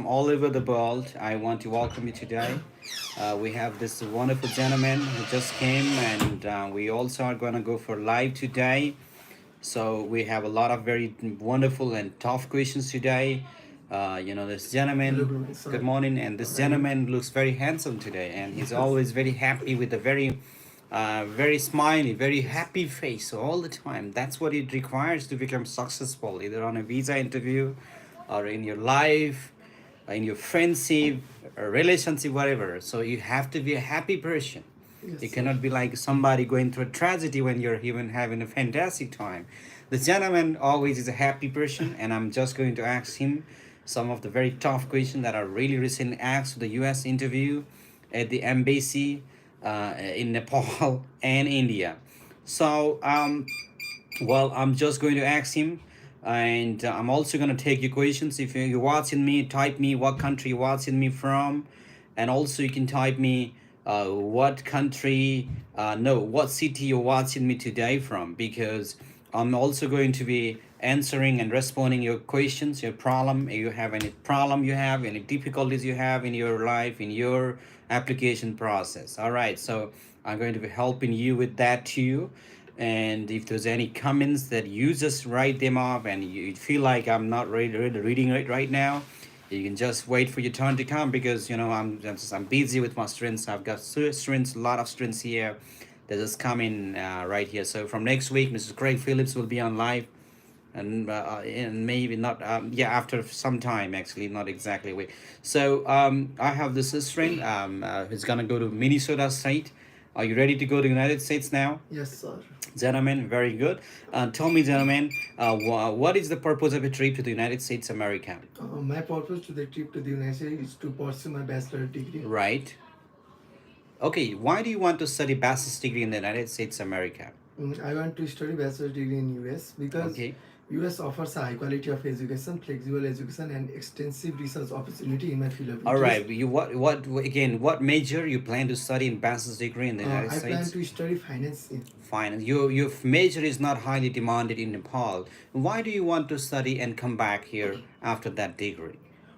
from all over the world. I want to welcome you today. We have this wonderful gentleman who just came, and we also are going to go for live today. So we have a lot of very wonderful and tough questions today. This Hello, gentleman, bro. good Sorry. morning, and this How are you? gentleman looks very handsome today, and he's Yes. always very happy with a very smiley, very Yes. happy face all the time. That's what it requires to become successful, either on a visa interview or in your life, in your friendship, or relationship, whatever. So you have to be a happy person. Yes, You sir. cannot be like somebody going through a tragedy when you're even having a fantastic time. The gentleman always is a happy person, and I'm just going to ask him some of the very tough questions that are really recently asked to the U.S. interview at the embassy in Nepal and India. So, I'm just going to ask him, and I'm also going to take your questions. If you're watching me, type me what country you're watching me from, and also you can type me what country, no, what city you're watching me today from, because I'm also going to be answering and responding your questions, your problem. If you have any problem, you have any difficulties you have in your life, in your application process. All right, so I'm going to be helping you with that too. And if there's any comments that you just write them off and you feel like I'm not really reading it right now, you can just wait for your turn to come, because I'm busy with my students. I've got students, a lot of students here that just come in right here. So from next week, Mrs. Craig Phillips will be on live, and maybe not, after some time, actually, not exactly a week. So I have this student who's gonna go to Minnesota State. Are you ready to go to United States now? Yes, sir. Gentlemen, very good. Tell me, gentlemen, what is the purpose of a trip to the United States America? My purpose to the trip to the United States is to pursue my bachelor degree. Right. Okay, why do you want to study bachelor's degree in the United States America? I want to study bachelor degree in US because Okay. US offers a high quality of education, flexible education, and extensive research opportunity in my field of All interest. right. What major you plan to study in bachelor's degree in the United I plan States? to study finance. Fine. Your major is not highly demanded in Nepal. Why do you want to study and come back here after that degree?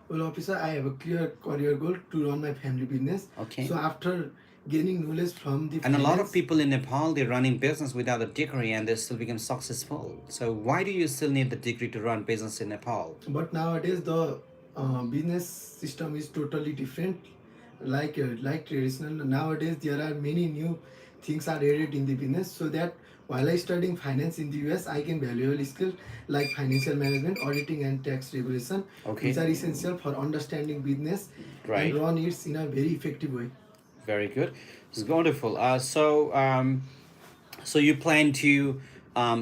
Well, officer, I have a clear career goal to run my family business. Okay. So after gaining knowledge from the And a lot of finance, people in Nepal, they're running business without a degree and they still become successful. So why do you still need the degree to run business in Nepal? but nowadays the business system is totally different. Like traditional, nowadays there are many new things are added in the business, so that while I studying finance in the US, I can valuable skills like financial management, auditing, and tax regulation, Okay. which are essential for understanding business and Right. run it in a very effective way. Very good. It's wonderful. So you plan to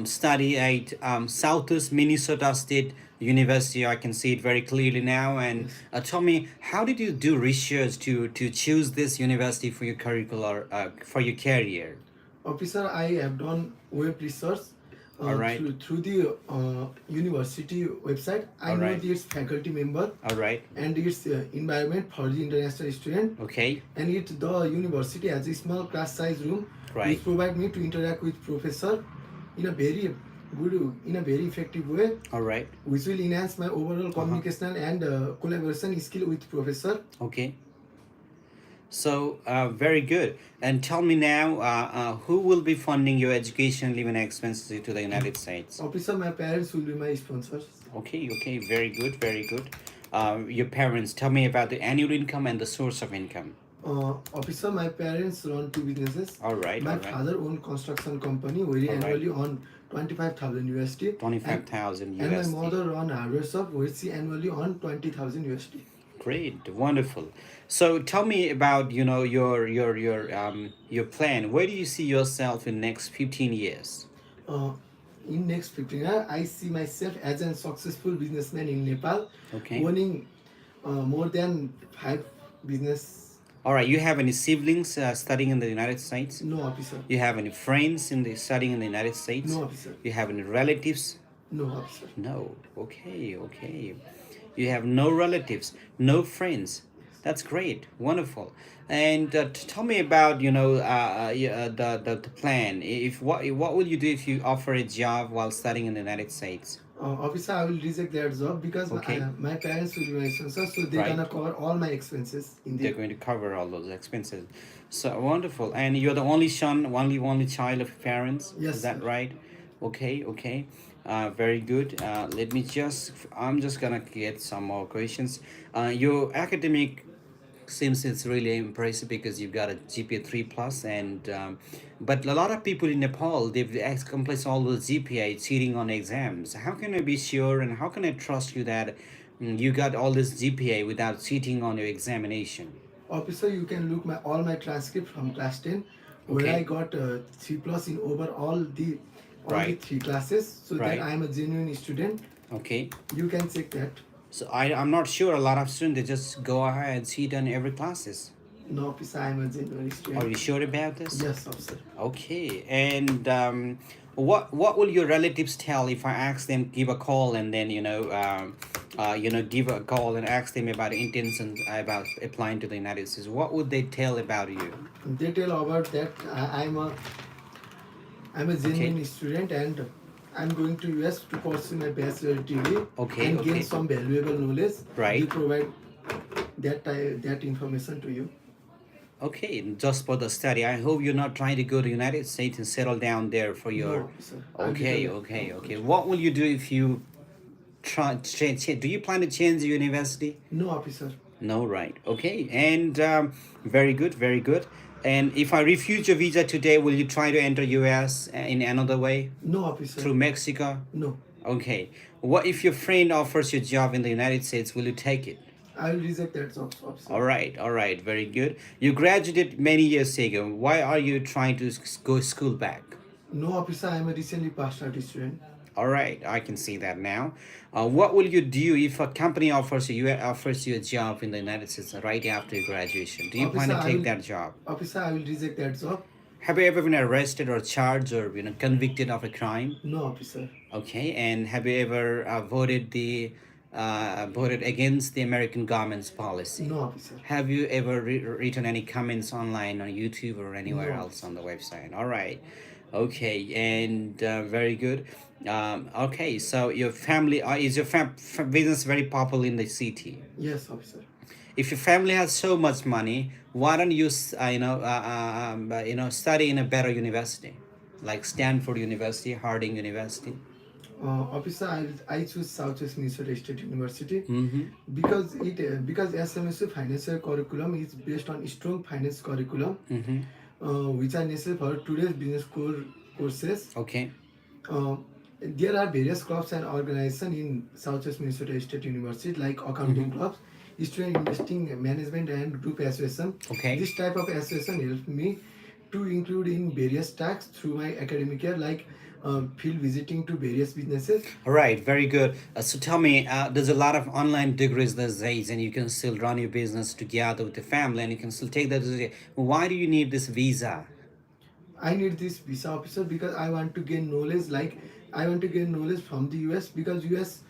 study at Southeast Minnesota State University. I can see it very clearly now. And Yes. tell me, how did you do research to choose this university for your curricular for your career? Officer, I have done web research All right. through the university website. I All know right. its faculty member All right. and its environment for the international student, Okay. and the university has a small class size room Right. which provide me to interact with professor in a very in a very effective way, All right. which will enhance my overall communication and collaboration skill with professor. Okay. So, very good. And tell me now, who will be funding your education and living expenses to the United States? Officer, my parents will be my sponsors. Okay, okay, very good, very good. Your parents, tell me about the annual income and the source of income. Officer, my parents run two businesses. All right, My all right. father owned construction company, very All right. annually on 25,000 USD. 25,000 And my USD. mother run hardware shop, which she annually on 20,000 USD. Great, wonderful. So tell me about, your plan. Where do you see yourself in next 15 years? Uh, in next 15 years, I see myself as a successful businessman in Nepal, Okay. owning more than 5 business. All right, you have any siblings studying in the United States? No, officer. You have any friends studying in the United States? No, officer. You have any relatives? No, officer. No. Okay, okay. You have no relatives, no friends. That's great, wonderful. And tell me about the plan. If what will you do if you offer a job while studying in the United States? Officer, I will reject that job because Okay. my parents will be my sponsor, so they Right. gonna cover all my expenses in They're the. going to cover all those expenses. So wonderful. And you're the only son, only child of your parents. Is Yes, that sir. right? Okay, okay. Very good. Let me just. I'm just gonna get some more questions. Your academic seems it's really impressive because you've got a GPA 3 plus, and but a lot of people in Nepal they've accomplished all those GPA cheating on exams. How can I be sure and how can I trust you that you got all this GPA without cheating on your examination? Officer, you can look my all my transcript from class 10, where I Okay, got 3 plus in over all the right. three classes, so that Right. I am a genuine student. Okay. You can check that. So I'm not sure a lot of students they just go ahead and cheat on every classes. No, officer, I am a genuine Are student. you sure about this? Yes, officer. Okay, and what will your relatives tell if I ask them give a call and then give a call and ask them about intentions about applying to the United States? What would they tell about you? They tell about that I'm a Okay, genuine student, and I'm going to US to pursue my bachelor degree okay, and gain okay, some valuable knowledge. They right. provide that information to you. Okay, just for the study. I hope you're not trying to go to United States and settle down there for No, your. officer. I'll Okay, return okay, our okay. country. What will you do if you try change? Do you plan to change the university? No, officer. No, right. Okay, and very good, very good. And if I refuse your visa today, will you try to enter US in another way No, officer. through Mexico? No. Okay. What if your friend offers you a job in the United States? Will you take it? I will reject that job, officer. All right, very good. You graduated many years ago. Why are you trying to go school back? No, officer. I am a recently passed out student. All right, I can see that now. What will you do if a company offers you a job in the United States right after your graduation? Do you plan Officer, to I take will. that job? Officer, I will reject that job. Have you ever been arrested or charged or convicted of a crime? No, officer. Okay, and have you ever voted against the American government's policy? No, officer. Have you ever written any comments online on YouTube or anywhere No, else on officer. the website? All right, okay, and very good. Okay, so your family is your business very popular in the city? Yes, officer. If your family has so much money, why don't you study in a better university like Stanford University, Harding University? Officer, I choose Southwest Minnesota State University Mm-hmm. because SMSU financial curriculum is based on strong finance curriculum, Mm-hmm. which are necessary for today's business courses. Okay. Uh, there are various clubs and organizations in Southwest Minnesota State University, like accounting Mm-hmm. clubs, student investing management, and group association. Okay. This type of association helped me to include in various tasks through my academic year, like field visiting to various businesses. All right. Very good. So tell me, there's a lot of online degrees these days, and you can still run your business together with the family, and you can still take that. Why do you need this visa? I need this visa officer because I want to gain knowledge. Like I want to gain knowledge from the US, because US.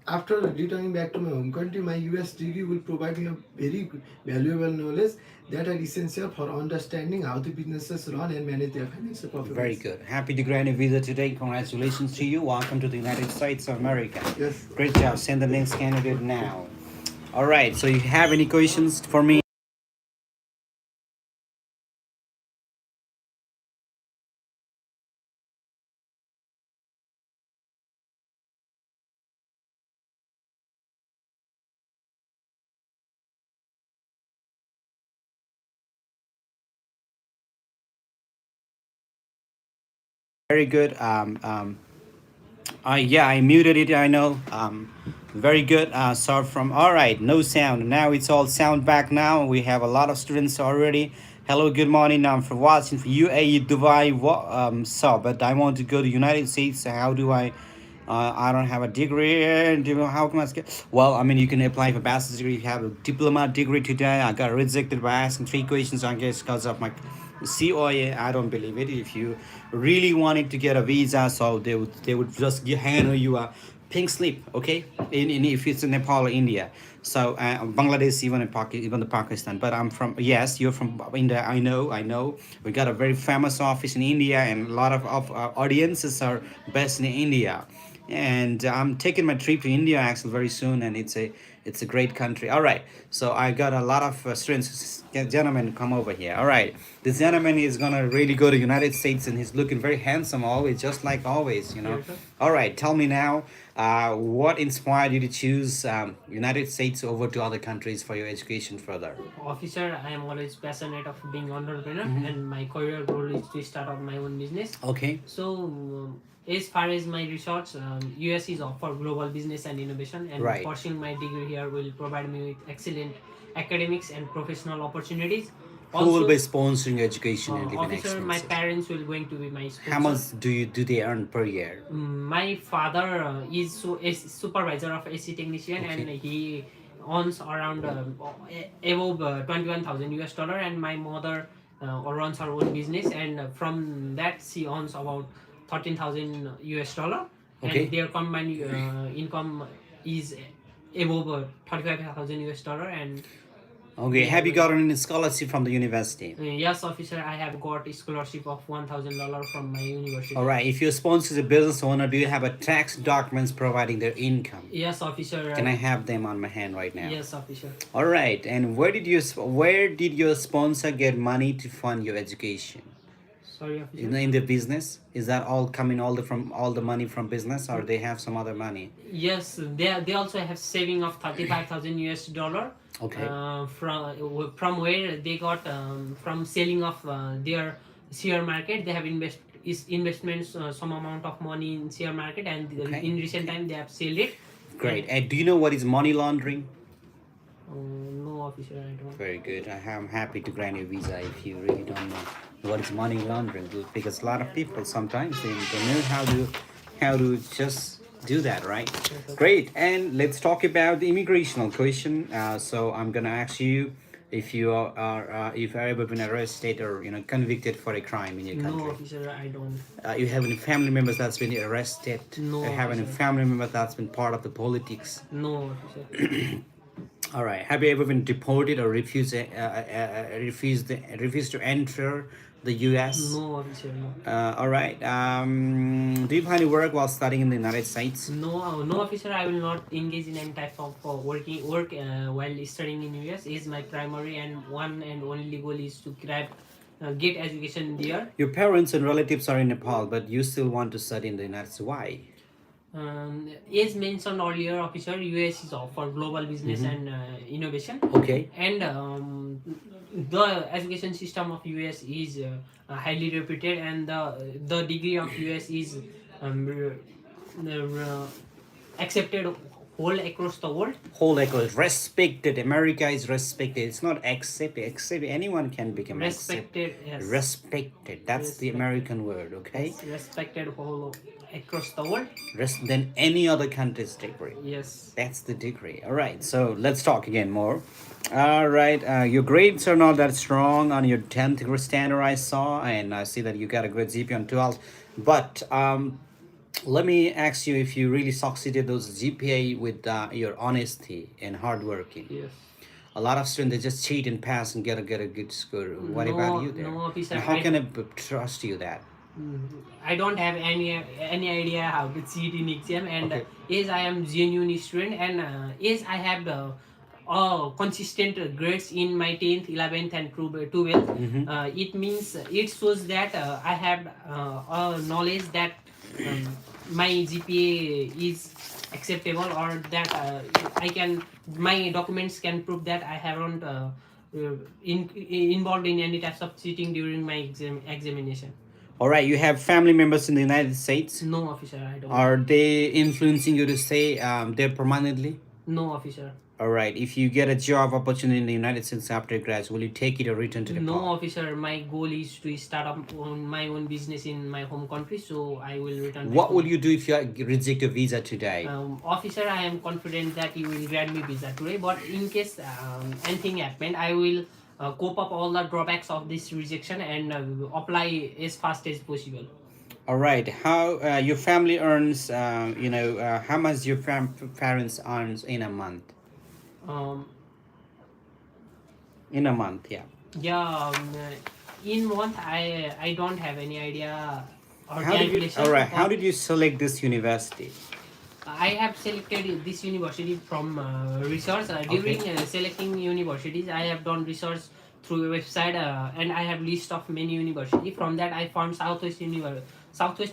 After returning back to my home country, my US degree will provide me a very valuable knowledge that are essential for understanding how the businesses run and manage their financial Very performance. good. Happy to grant a visa today. Congratulations to you. Welcome to the United States of America. Yes. Great job. Send the next candidate now. All right. So you have any questions for me? Very good. Yeah, I muted it. I know. Very good. Start from. All right. No sound. Now it's all sound back. Now we have a lot of students already. Hello. Good morning. I'm from watching for UAE Dubai. So, but I want to go to United States. So how do I? I don't have a degree. How can I get? Well, I mean, you can apply for bachelor's degree. You have a diploma degree today. I got rejected by asking three questions. I guess because of my COA. I don't believe it. If you really wanted to get a visa, so they would just hand you a pink slip, okay? In if it's in Nepal or India. So Bangladesh, even in even the Pakistan. But I'm from, yes, you're from India. I know. We got a very famous office in India, and a lot of audiences are based in India. And I'm taking my trip to India actually very soon, and it's a great country. All right, so I got a lot of students, gentlemen, come over here. All right, this gentleman is gonna really go to United States, and he's looking very handsome always, just like always, you know. Yes, sir. All right, tell me now, what inspired you to choose United States over to other countries for your education further? Officer, I am always passionate of being entrepreneur, Mm-hmm. and my career goal is to start up my own business. Okay. So, as far as my research, US is offer global business and innovation, and Right. pursuing my degree here will provide me with excellent academics and professional opportunities. Who will be sponsoring your education and living Officer, my expenses? parents will going to be my sponsor. How much do they earn per year? My father is supervisor of AC technician, Okay. and he earns around above 21,000 US dollar, and my mother runs her own business, and from that she earns about 13,000 US dollar, Okay. and their combined income is above 35,000 US dollar. And Okay, have you gotten any scholarship from the university? yes, officer, I have got a scholarship of $1,000 from my university. All right, if your sponsor is a business owner, do you have a tax documents providing their income? Yes, officer. Can I have them on my hand right now? Yes, officer. All right, and where did your sponsor get money to fund your education? Sorry, officer. In the business, is that all coming all the money from business, or they have some other money? Yes, they also have saving of 35,000 US dollar. Okay. From where they got from selling of their share market. They have investments some amount of money in share market, and Okay. in recent time they have sold it. Great. And do you know what is money laundering? No, officer, I don't. Very good. I'm happy to grant you a visa if you really don't know what is money laundering, because a lot of people sometimes they know how to just do that, right? Great. And let's talk about the immigrational question. So I'm gonna ask you if you are if you ever been arrested or convicted for a crime in your No, country. officer, I don't. You have any family members that's been arrested? No, You have any officer. family member that's been part of the politics? No, officer. All right. Have you ever been deported or refused to enter the U.S.? No, officer, no. All right. Do you find work while studying in the United States? No, officer. I will not engage in any type of work while studying in US. Is my primary and one and only goal is to get education there. Your parents and relatives are in Nepal, but you still want to study in the United States. Why? As mentioned earlier, officer, US is for global business and innovation. Okay. And the education system of US is highly reputed, and the degree of US is accepted whole across the world. Whole across respected. America is respected. It's not accepted. Accepted. Anyone can become Respected, accepted. yes. Respected. That's the Respected. American word. Okay. Respected whole across the world. Than any other country's degree. Yes. That's the degree. All right. So let's talk again more. All right. Your grades are not that strong on your 10th standard, I saw, and I see that you got a good GPA on 12th. But let me ask you if you really succeeded those GPA with your honesty and hard working. Yes. A lot of students they just cheat and pass and get a good score. What No, about you there? no, officer, And how I- can I trust you that? I don't have any idea how to cheat in exam, and Okay. as I am genuine student, and as I have consistent grades in my 10th, 11th, and 12th, it means it shows that I have knowledge that my GPA is acceptable, or that my documents can prove that I haven't involved in any types of cheating during my examination. All right. You have family members in the United States. No, officer, I don't. Are they influencing you to stay there permanently? No, officer. All right. If you get a job opportunity in the United States after graduate, will you take it or return to Nepal? No, officer. My goal is to start up on my own business in my home country, so I will return. back What home. will you do if you reject a visa today? Officer, I am confident that you will grant me visa today, but in case anything happened, I will cope up all the drawbacks of this rejection and apply as fast as possible. All right. How your family earns? How much your parents earns in a month? Um, In a month, yeah. yeah, in month I don't have any idea or How did you? calculation. All right. How did you select this university? I have selected this university from research. During selecting universities, I have done research through a website, and I have list of many university. From that, I found Southwest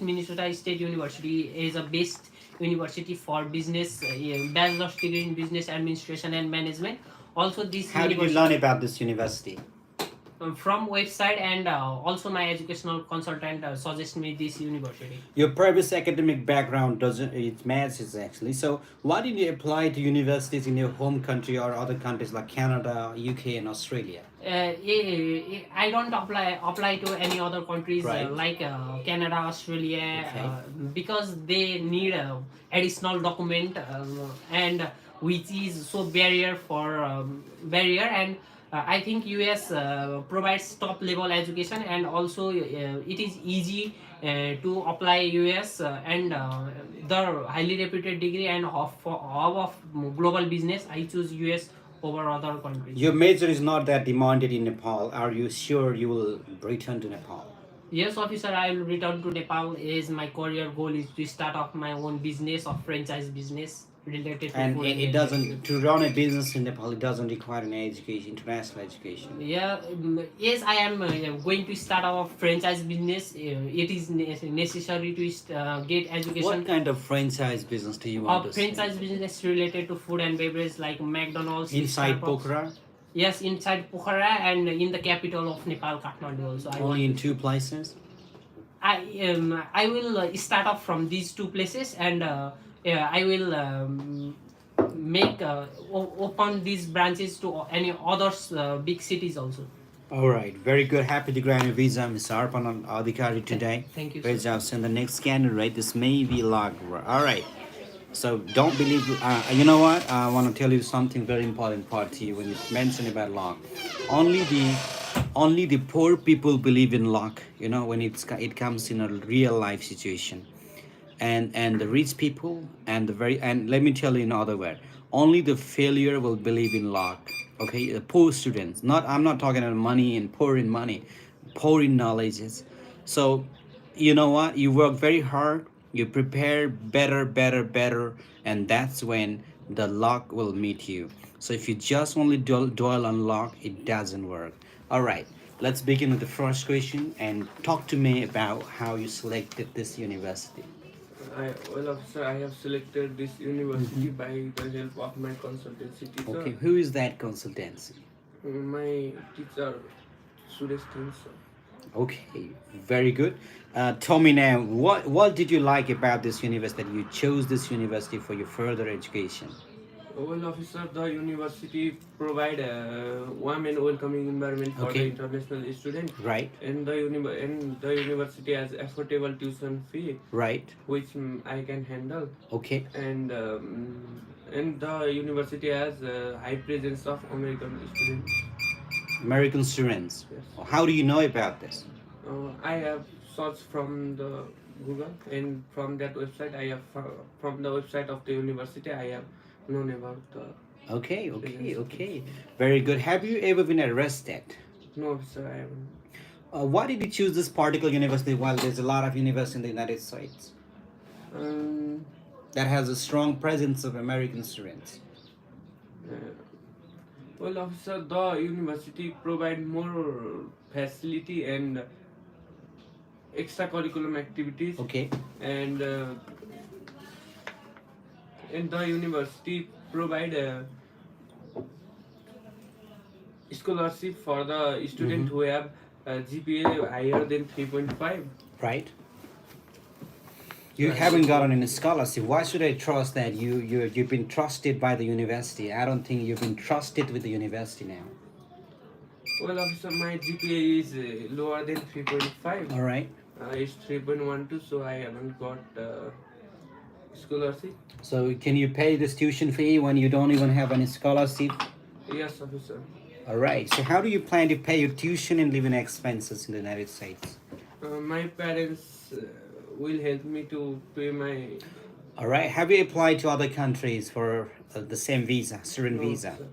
Minnesota State University is a best university for business, bachelor's degree in business administration and management. Also, this How did you university learn about this university? from website, and also my educational consultant suggest me this university. Your previous academic background doesn't it matches actually. So why did you apply to universities in your home country or other countries like Canada, UK, and Australia? I don't apply to any other countries Right. like Canada, Australia, Okay. because they need additional document, and which is so barrier, and I think US provides top level education, and also it is easy to apply US, and the highly reputed degree, and of global business I choose US over other countries. Your major is not that demanded in Nepal. Are you sure you will return to Nepal? Yes, officer, I will return to Nepal. Is my career goal is to start off my own business of franchise business related to And food it doesn't to run a business in Nepal. It doesn't require an education, international education. Yeah, yes, I am going to start our franchise business. It is necessary to get education. What kind of franchise business do you want A to franchise start? business related to food and beverage like McDonald's. Inside Starbucks. Pokhara? Yes, inside Pokhara and in the capital of Nepal, Kathmandu. Also, Only in two places? I will start off from these two places, and I will make open these branches to any other big cities also. All right, very good. Happy to grant your visa, Mr. Arpan Adhikari today. Thank you, Great sir. job. So in the next candidate, this may be luck. All right. So don't believe. You know what? I want to tell you something very important part to you when you mention about luck. Only the poor people believe in luck. You know when it comes in a real life situation, and the rich people and let me tell you in other word. Only the failure will believe in luck. Okay, the poor students. I'm not talking about money and poor in money, poor in knowledges. So you know what, you work very hard, you prepare better, and that's when the luck will meet you. So if you just only dwell on luck, it doesn't work. All right, let's begin with the first question and talk to me about how you selected this university. Well, officer, I have selected this university by the help of my consultancy teacher. Okay, who is that consultancy? My teacher, Sixteenth. Okay, very good. Tell me now, what did you like about this university that you chose this university for your further education? Well, officer, the university provide a warm and welcoming environment for Okay. the international student, Right, and the university has affordable tuition fee, right. which I can handle, Okay, and the university has a high presence of American students. American students. Yes. How do you know about this? I have searched from the Google, and from that website from the website of the university I have known about the. Okay. Very good. Have you ever been arrested? No, sir, I haven't. Why did you choose this particular university while there's a lot of universities in the United States Um, that has a strong presence of American students? uh, well, officer, the university provide more facility and extracurriculum activities, Okay, and the university provide a scholarship for the student who have a GPA higher than 3.5. right. You haven't gotten any scholarship. Why should I trust that you've been trusted by the university? I don't think you've been trusted with the university now. Well, officer, my GPA is lower than 3.5. All right. It's 3.12, so I haven't got scholarship. So can you pay this tuition fee when you don't even have any scholarship? Yes, officer. All right. So how do you plan to pay your tuition and living expenses in the United States? My parents will help me to pay my. All right. Have you applied to other countries for the same visa, student No, visa? sir.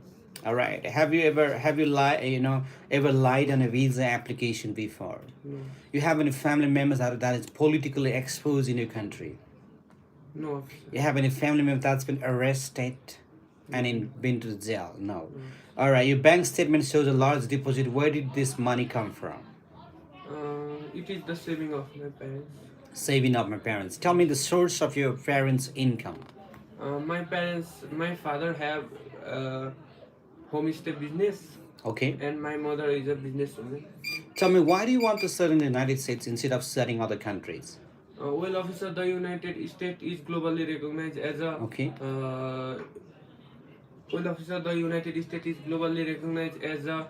All right. Have you ever lied on a visa application before? No. You have any family members that is politically exposed in your country? No, officer. You have any family member that's been arrested and been to jail? No. No. All right. Your bank statement shows a large deposit. Where did this money come from? It is the saving of my parents. Saving of my parents. Tell me the source of your parents' income. My father have homestay business, Okay. and my mother is a businesswoman. Tell me, why do you want to settle in the United States instead of studying other countries? Well, officer, the United States is globally recognized as a. Okay. Well, officer, the United States is globally recognized as a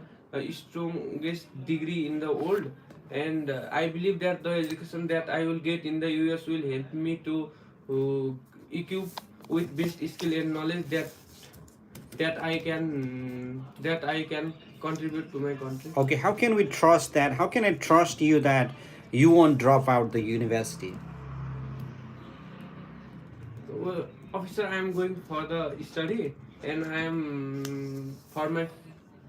strongest degree in the world, and I believe that the education that I will get in the US will help me to equip with best skill and knowledge that I can contribute to my country. Okay, how can we trust that? How can I trust you that you won't drop out the university? Well, officer, I am going for the study, and I am for my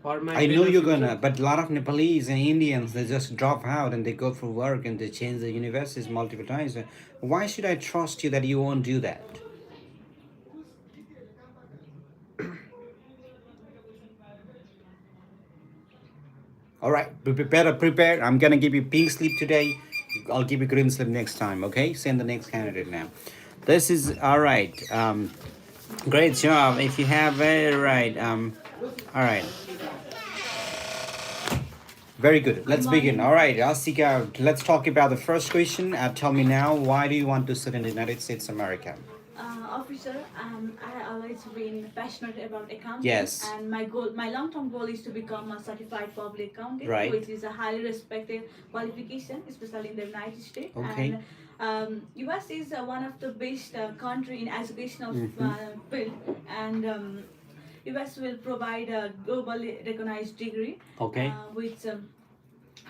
I know better you're future. gonna, but a lot of Nepalese and Indians, they just drop out and they go for work and they change the universities multiple times. Why should I trust you that you won't do that? All right, prepare. I'm gonna give you pink slip today. I'll give you green slip next time. Okay, send the next candidate now. This is all right. Great job. If you have it right. All right. Very good. Let's begin. All right, Asika, let's talk about the first question. Tell me now, why do you want to sit in the United States of America? Officer, I always been passionate about accounting. Yes. And my long-term goal is to become a certified public accountant, Right. which is a highly respected qualification, especially in the United States. Okay. And US is one of the best country in educational field, and US will provide a globally recognized degree, Okay. which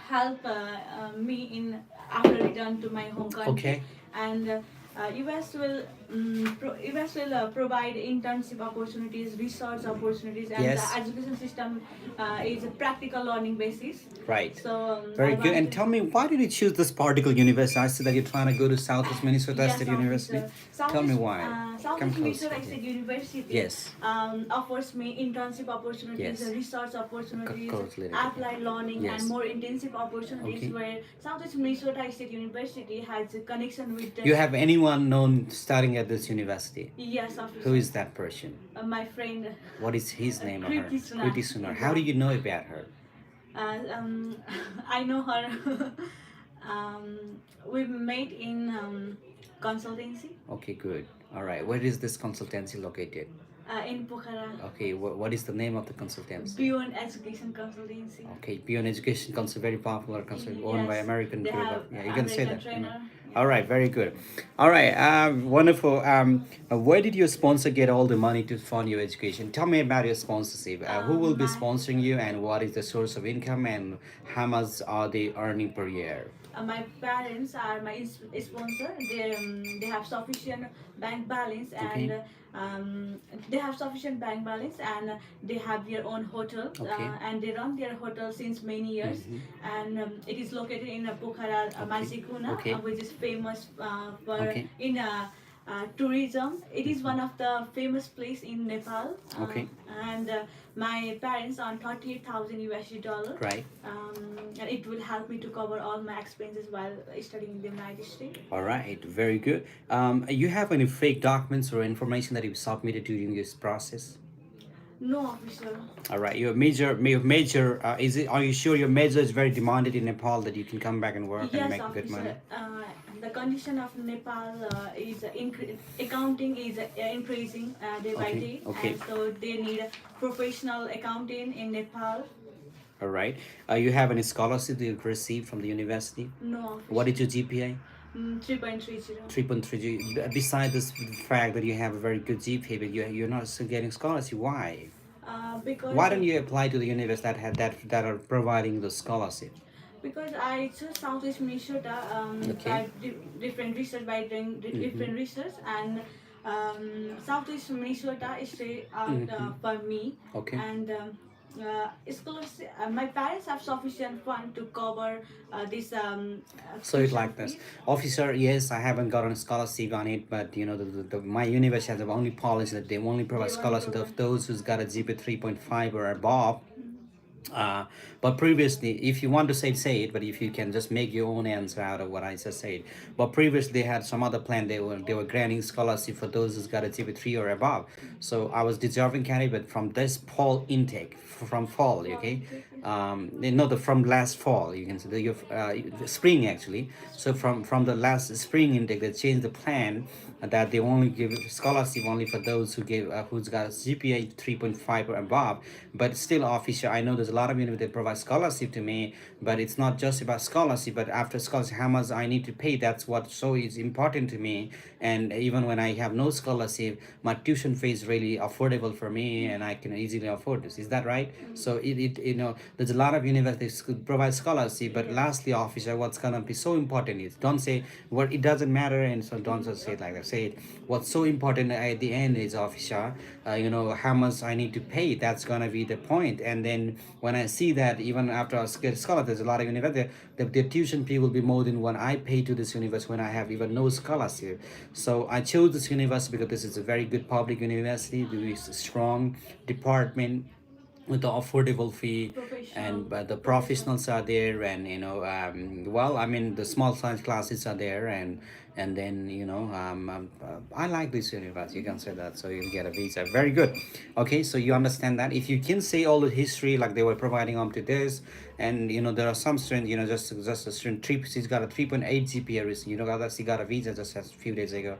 help me in after return to my home country. Okay. And US will provide internship opportunities, research opportunities, and Yes. the education system is a practical learning basis. Right. So Very I good. And want to- tell me, why did you choose this particular university? I see that you're trying to go to Southeast Minnesota Yes, State officer. University. Tell me why. Come Southeast close. Minnesota State University Yes. offers me internship opportunities, Yes. research opportunities, Closely. applied learning, Yes. and more intensive opportunities. Okay. Where Southeast Minnesota State University has a connection with the You have anyone known studying at this university? yes, officer. Who is that person? My friend. What is his name or her? Kriti Sunar. Kriti Sunar. How do you know about her? I know her. We met in consultancy Okay, good. All right. Where is this consultancy located? in Pokhara. Okay, what is the name of the consultancy? Beyond Education Consultancy. Okay, Beyond Education Council, very popular council owned by Yes, American they group. have Yeah, you can say American that. trainer. All right, very good. All right, wonderful. Where did your sponsor get all the money to fund your education? Tell me about your sponsorship. Who will be sponsoring you, and what is the source of income, and how much are they earning per year? My parents are my sponsor. They have sufficient bank balance, and Okay. they have sufficient bank balance, and they have their own hotel, Okay. and they run their hotel since many years. And it is located in Pokhara, Mansikuna, Okay. which is famous for Okay. in tourism. It is one of the famous place in Nepal. Okay. And my parents earn $38,000. Right. And it will help me to cover all my expenses while studying in the United States. All right, very good. You have any fake documents or information that you submitted during this process? No, officer. All right, your major is it? Are you sure your major is very demanded in Nepal that you can come back and work and Yes, make good money? officer. The condition of Nepal is accounting is increasing day by Okay, day, okay. and so they need a professional accounting in Nepal. All right. You have any scholarship that you've received from the university? No, officer. What is your GPA? 3.30. 3.3. Besides this fact that you have a very good GPA, but you're not still getting scholarship. Why? Because Why don't you apply to the university that are providing the scholarship? Because I chose Southeast Minnesota Okay. by different research by doing different research, and Southeast Minnesota is straight out for me. Okay. And scholarship. My parents have sufficient fund to cover this. So it's tuition like this, fees. officer. Yes, I haven't gotten a scholarship on it, but you know, my university has the only policy that they only provide They only scholarship provide. of those who's got a GPA 3.5 or above. But previously, if you want to say it, but if you can just make your own answer out of what I just said. But previously they had some other plan, they were granting scholarship for those who's got a GPA 3 or above. So I was deserving candidate from this fall intake, from fall, okay. No, the from last fall, you can say the spring actually. So from the last spring intake, they changed the plan that they only give scholarship only for those who's got a GPA 3.5 or above. But still, officer, I know there's a lot of universities that provide scholarship to me, but it's not just about scholarship. But after scholarship, how much I need to pay, that's what so is important to me. And even when I have no scholarship, my tuition fee is really affordable for me, and I can easily afford this. Is that right? So it you know, there's a lot of universities could provide scholarship. But lastly, officer, what's gonna be so important is, don't say what it doesn't matter, and so don't just say it like that. Say it. What's so important at the end is, officer, you know, how much I need to pay. That's gonna be the point. And then when I see that even after I get scholarship, there's a lot of university, the tuition fee will be more than what I pay to this university when I have even no scholarship. So I chose this university because this is a very good public university. There is a strong department with the affordable fee, and but the professionals are there, and you know, well, I mean, the small science classes are there, and then you know, I like this university, you can say that. So you'll get a visa. Very good. Okay, so you understand that. If you can say all the history like they were providing up to this, and you know, there are some students, you know, just a student trip, she's got a 3.8 GPA recently, you know, that she got a visa just a few days ago.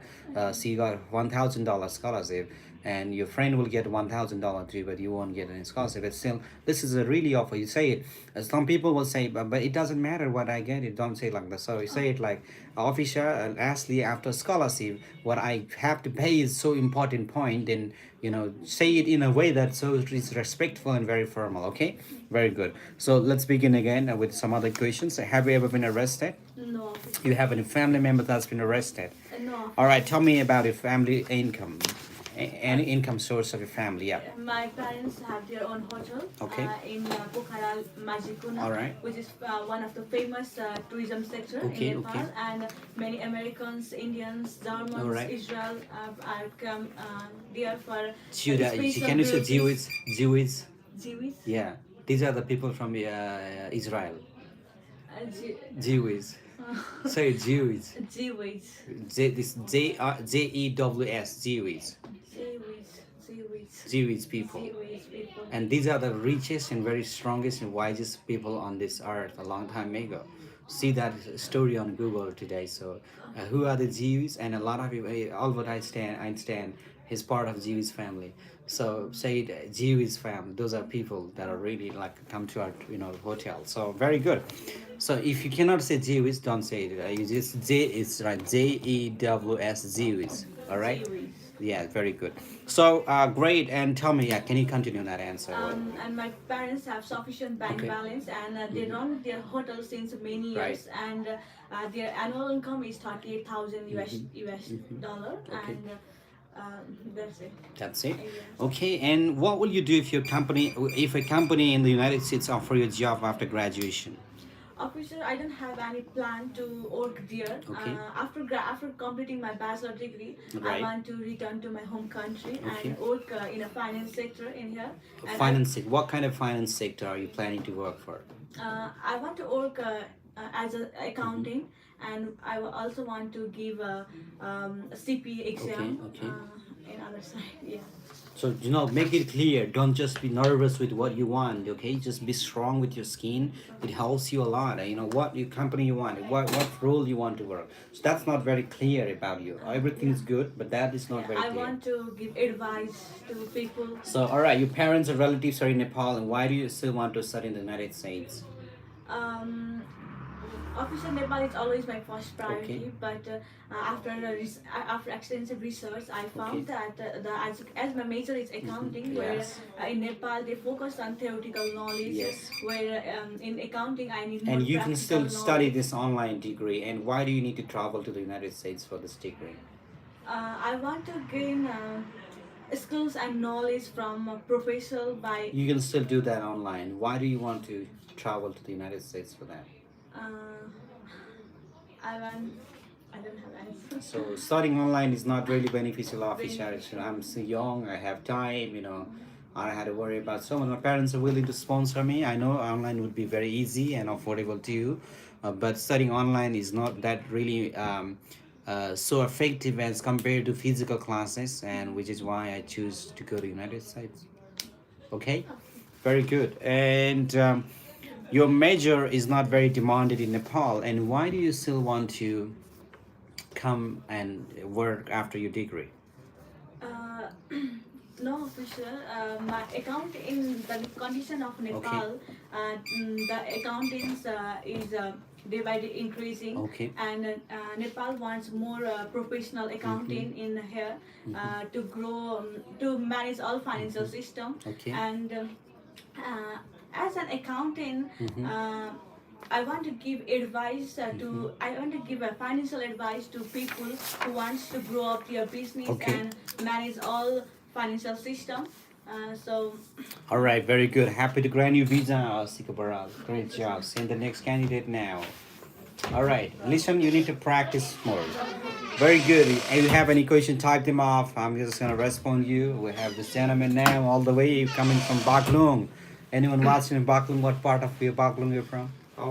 She got $1,000 scholarship, and your friend will get $1,000 too, but you won't get any scholarship. But still, this is a really offer. You say it. Some people will say, but it doesn't matter what I get. It don't say it like that. So you say it like, officer, and lastly, after scholarship, what I have to pay is so important point. Then you know, say it in a way that so it is respectful and very formal. Okay, very good. So let's begin again with some other questions. Have you ever been arrested? No. You have any family member that's been arrested? No. All right, tell me about your family income. Any income source of your family, yeah. My parents have their own hotel Okay. in Pokhara, Majikuna, All right. which is one of the famous tourism sector Okay, in Nepal. okay. And many Americans, Indians, Germans, All right. Israel are come there for Judah, spiritual can you say villages. Jewish? Jewish? Yeah, these are the people from Israel. Jewish. Say Jewish. Jewish. Jews. Jewish. Jewish people. Jewish people. And these are the richest and very strongest and wisest people on this earth a long time ago. See that story on Google today. So, who are the Jews? And a lot of people, Albert Einstein is part of Jewish family. So, say it, Jewish family. Those are people that are really like come to our hotel. So, very good. So, if you cannot say Jewish, don't say it. You just it's right. Jews. Jewish. All right. Jewish. Yeah, very good. So, great. And tell me, yeah, can you continue that answer? And my parents have sufficient bank Okay. balance, and they run their hotel since many years, and their annual income is 38,000 US dollar, Okay. and that's it. That's it. Yeah. Okay. And what will you do if a company in the United States offer you a job after graduation? Officer, I don't have any plan to work there. Okay. After completing my bachelor degree, Right. I want to return to my home country Okay. and work in a finance sector in here. And What kind of finance sector are you planning to work for? I want to work as a accounting, and I also want to give a CPA exam Okay. in other side. Yeah. So, make it clear. Don't just be nervous with what you want, okay? Just be strong with your skin. It helps you a lot. What your company you want, what role you want to work. So that's not very clear about you. Everything's good, but that is not very I clear. want to give advice to people. So, all right, your parents or relatives are in Nepal, and why do you still want to study in the United States? Official Nepal is always my first priority, Okay. but after extensive research, I found that as my major is accounting, where Yes. in Nepal they focus on theoretical knowledge, Yes. where in accounting I need more And you can still practical study knowledge. this online degree. And why do you need to travel to the United States for this degree? I want to gain skills and knowledge from a professional by You can still do that online. Why do you want to travel to the United States for that? uh, I want I don't have answer. So studying online is not really beneficial of each other. Beneficial. I'm so young, I have time, I don't have to worry about so much. My parents are willing to sponsor me. I know online would be very easy and affordable too, but studying online is not that really so effective as compared to physical classes, and which is why I choose to go to United States. Okay, very good. And your major is not very demanded in Nepal, and why do you still want to come and work after your degree? Uh, no official. My account in the condition of Nepal, the accounting is day by day increasing, Okay. and Nepal wants more professional accounting in here to grow, to manage all financial system. Okay. And as an accountant, Mhm. I want to give advice I want to give a financial advice to people who wants to grow up their business Okay. and manage all financial system. So All right, very good. Happy to grant you visa, Sika Baral. Great job. Send the next candidate now. All right, listen, you need to practice more. Very good. If you have any question, type them off. I'm just gonna respond you. We have this gentleman now, all the way coming from Baklung. Anyone watching in Baklung? What part of Baklung you're from?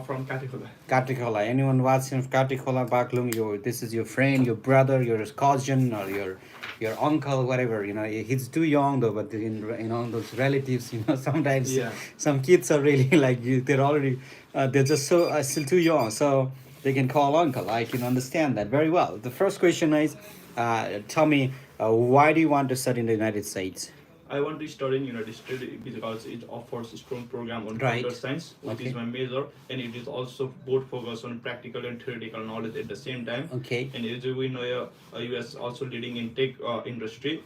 From Katikula. Katikola. Anyone watching from Katikola, Baklung? This is your friend, your brother, your cousin, or your uncle, whatever. He's too young though, but those relatives. Sometimes Yeah. some kids are really like you. They're already they're just so still too young, so they can call uncle. I can understand that very well. The first question is, tell me, why do you want to study in the United States? I want to study in United States because it offers a strong program on Right. computer science, which Okay. is my major, and it is also both focused on practical and theoretical knowledge at the same time. Okay. And as we know, US also leading in tech industry,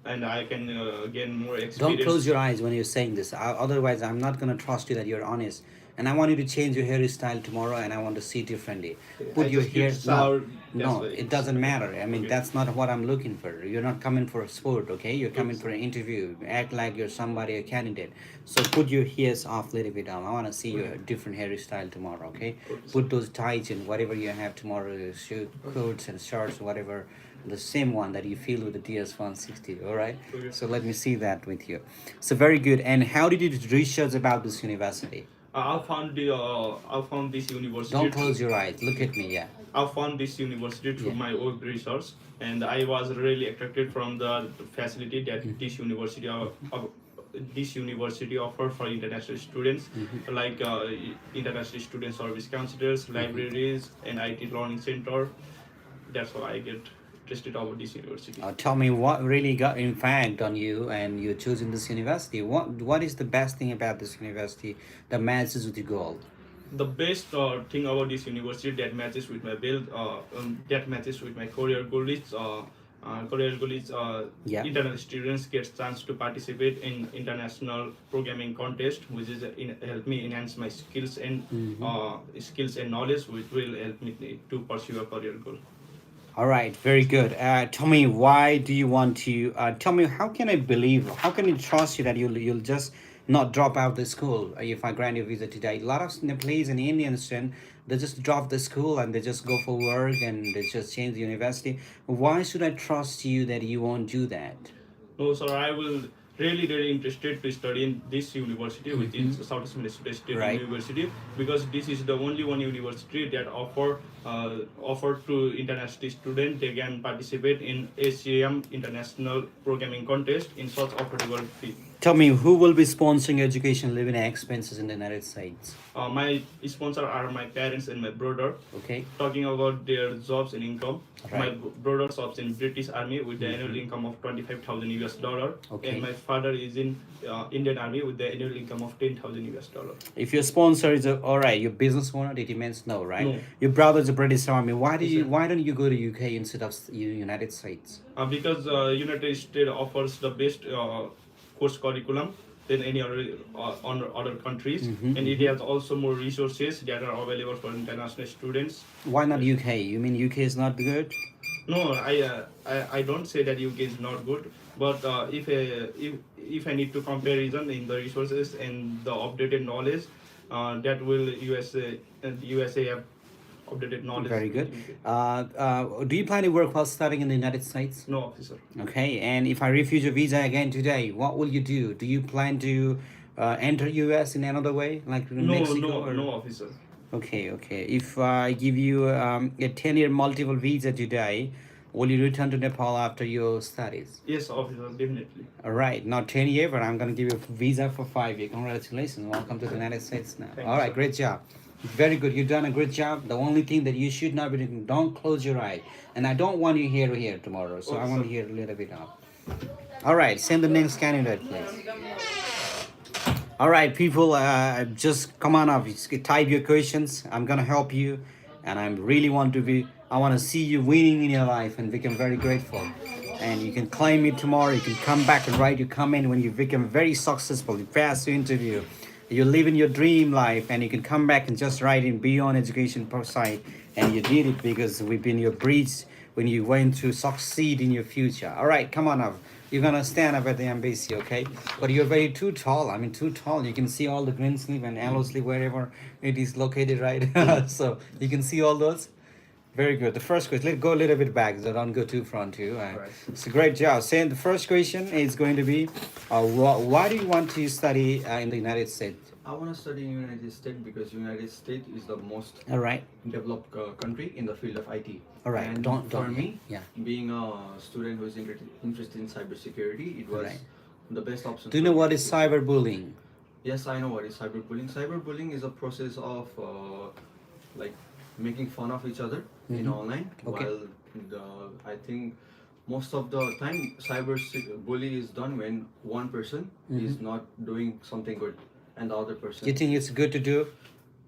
and I can gain more experience. Don't close your eyes when you're saying this. Otherwise, I'm not gonna trust you that you're honest. And I want you to change your hairstyle tomorrow, and I want to see differently. Put I your just hair. get sour, No, that's why it doesn't it's- matter. I mean, Okay. that's not what I'm looking for. You're not coming for a sport, okay? You're coming for an interview. Act like you're somebody, a candidate. So put your hairs off a little bit down. I want to see your different hairstyle tomorrow, okay? Put those ties in whatever you have tomorrow, shoe, coats and shorts, whatever. The same one that you feel with the DS160, all right? Okay. So let me see that with you. So very good. And how did you research about this university? I found this university. Don't close your eyes. Look at me, yeah. I found this university through Yeah. my own research, and I was really attracted from the facility that this university offer for international students, like international student service counselors, libraries, and IT learning center. That's why I get interested about this university. Tell me what really got impact on you and you choosing this university. What is the best thing about this university that matches with your goal? The best thing about this university that matches with my build, that matches with my career goal is Yeah. international students get chance to participate in international programming contest, which is help me enhance my skills and knowledge, which will help me to pursue a career goal. All right, very good. Tell me, why do you want to? Tell me, how can I believe? How can I trust you that you'll just not drop out the school if I grant you a visa today? A lot of Nepalese and Indians, and they just drop the school and they just go for work and they just change the university. Why should I trust you that you won't do that? No, sir, I will really interested to study in this university, which is Southeast Malaysia State Right. University, because this is the only one university that offer to international students. They can participate in ACM International Programming Contest in such affordable fee. Tell me, who will be sponsoring education living expenses in the United States? My sponsor are my parents and my brother. Okay. Talking about their jobs and income, Right. my brother serves in British Army with the annual income of $25,000 US, Okay. and my father is in Indian Army with the annual income of $10,000 US. If your sponsor is all right, your business owner, it means no, right? No. Your brother's a British Army. Why Yes, sir. why don't you go to UK instead of United States? Because United States offers the best course curriculum than any other countries, and it has also more resources that are available for international students. Why not UK? You mean UK is not good? No, I don't say that UK is not good, but if I need to comparison in the resources and the updated knowledge, that will USA have updated knowledge. Very good. in UK. Do you plan to work while studying in the United States? No, officer. Okay, and if I refuse your visa again today, what will you do? Do you plan to enter US in another way, like in No, Mexico? no, or- no, officer. Okay, okay. If I give you a 10-year multiple visa today, will you return to Nepal after your studies? Yes, officer, definitely. All right, not 10-year, but I'm going to give you a visa for 5 years. Congratulations. Welcome to the United States now. Thank All you, right, sir. great job. Very good. You've done a great job. The only thing that you should not be doing, don't close your eye. And I don't want you here to here tomorrow. So I Okay, want to sir. hear a little bit of. All right, send the next candidate, please. All right, people, just come on up. Just type your questions. I'm gonna help you, and I really want to be. I want to see you winning in your life and become very grateful. And you can claim me tomorrow. You can come back and write your comment when you become very successful. You pass your interview. You live in your dream life, and you can come back and just write in Beyond Education per site, and you did it because we've been your bridge when you went to succeed in your future. All right, come on up. You're gonna stand up at the embassy, okay? But you're very too tall. I mean, too tall. You can see all the green sleeve and yellow sleeve wherever it is located, right? So you can see all those. Very good. The first question. Let's go a little bit back, so don't go too front too. Right. It's a great job. Saying the first question is going to be, why do you want to study in the United States? I want to study in United States because United States is the most All right. developed country in the field of IT. All right. And Don't for me, Yeah. being a student who is interested in cybersecurity, it was Right. the best option. Do you for know me what to is study. cyberbullying? Yes, I know what is cyberbullying. Cyberbullying is a process of like making fun of each other in Mhm. online. Okay. While I think most of the time bully is done when one person is not doing something good and the other person. Do you think it's good to do?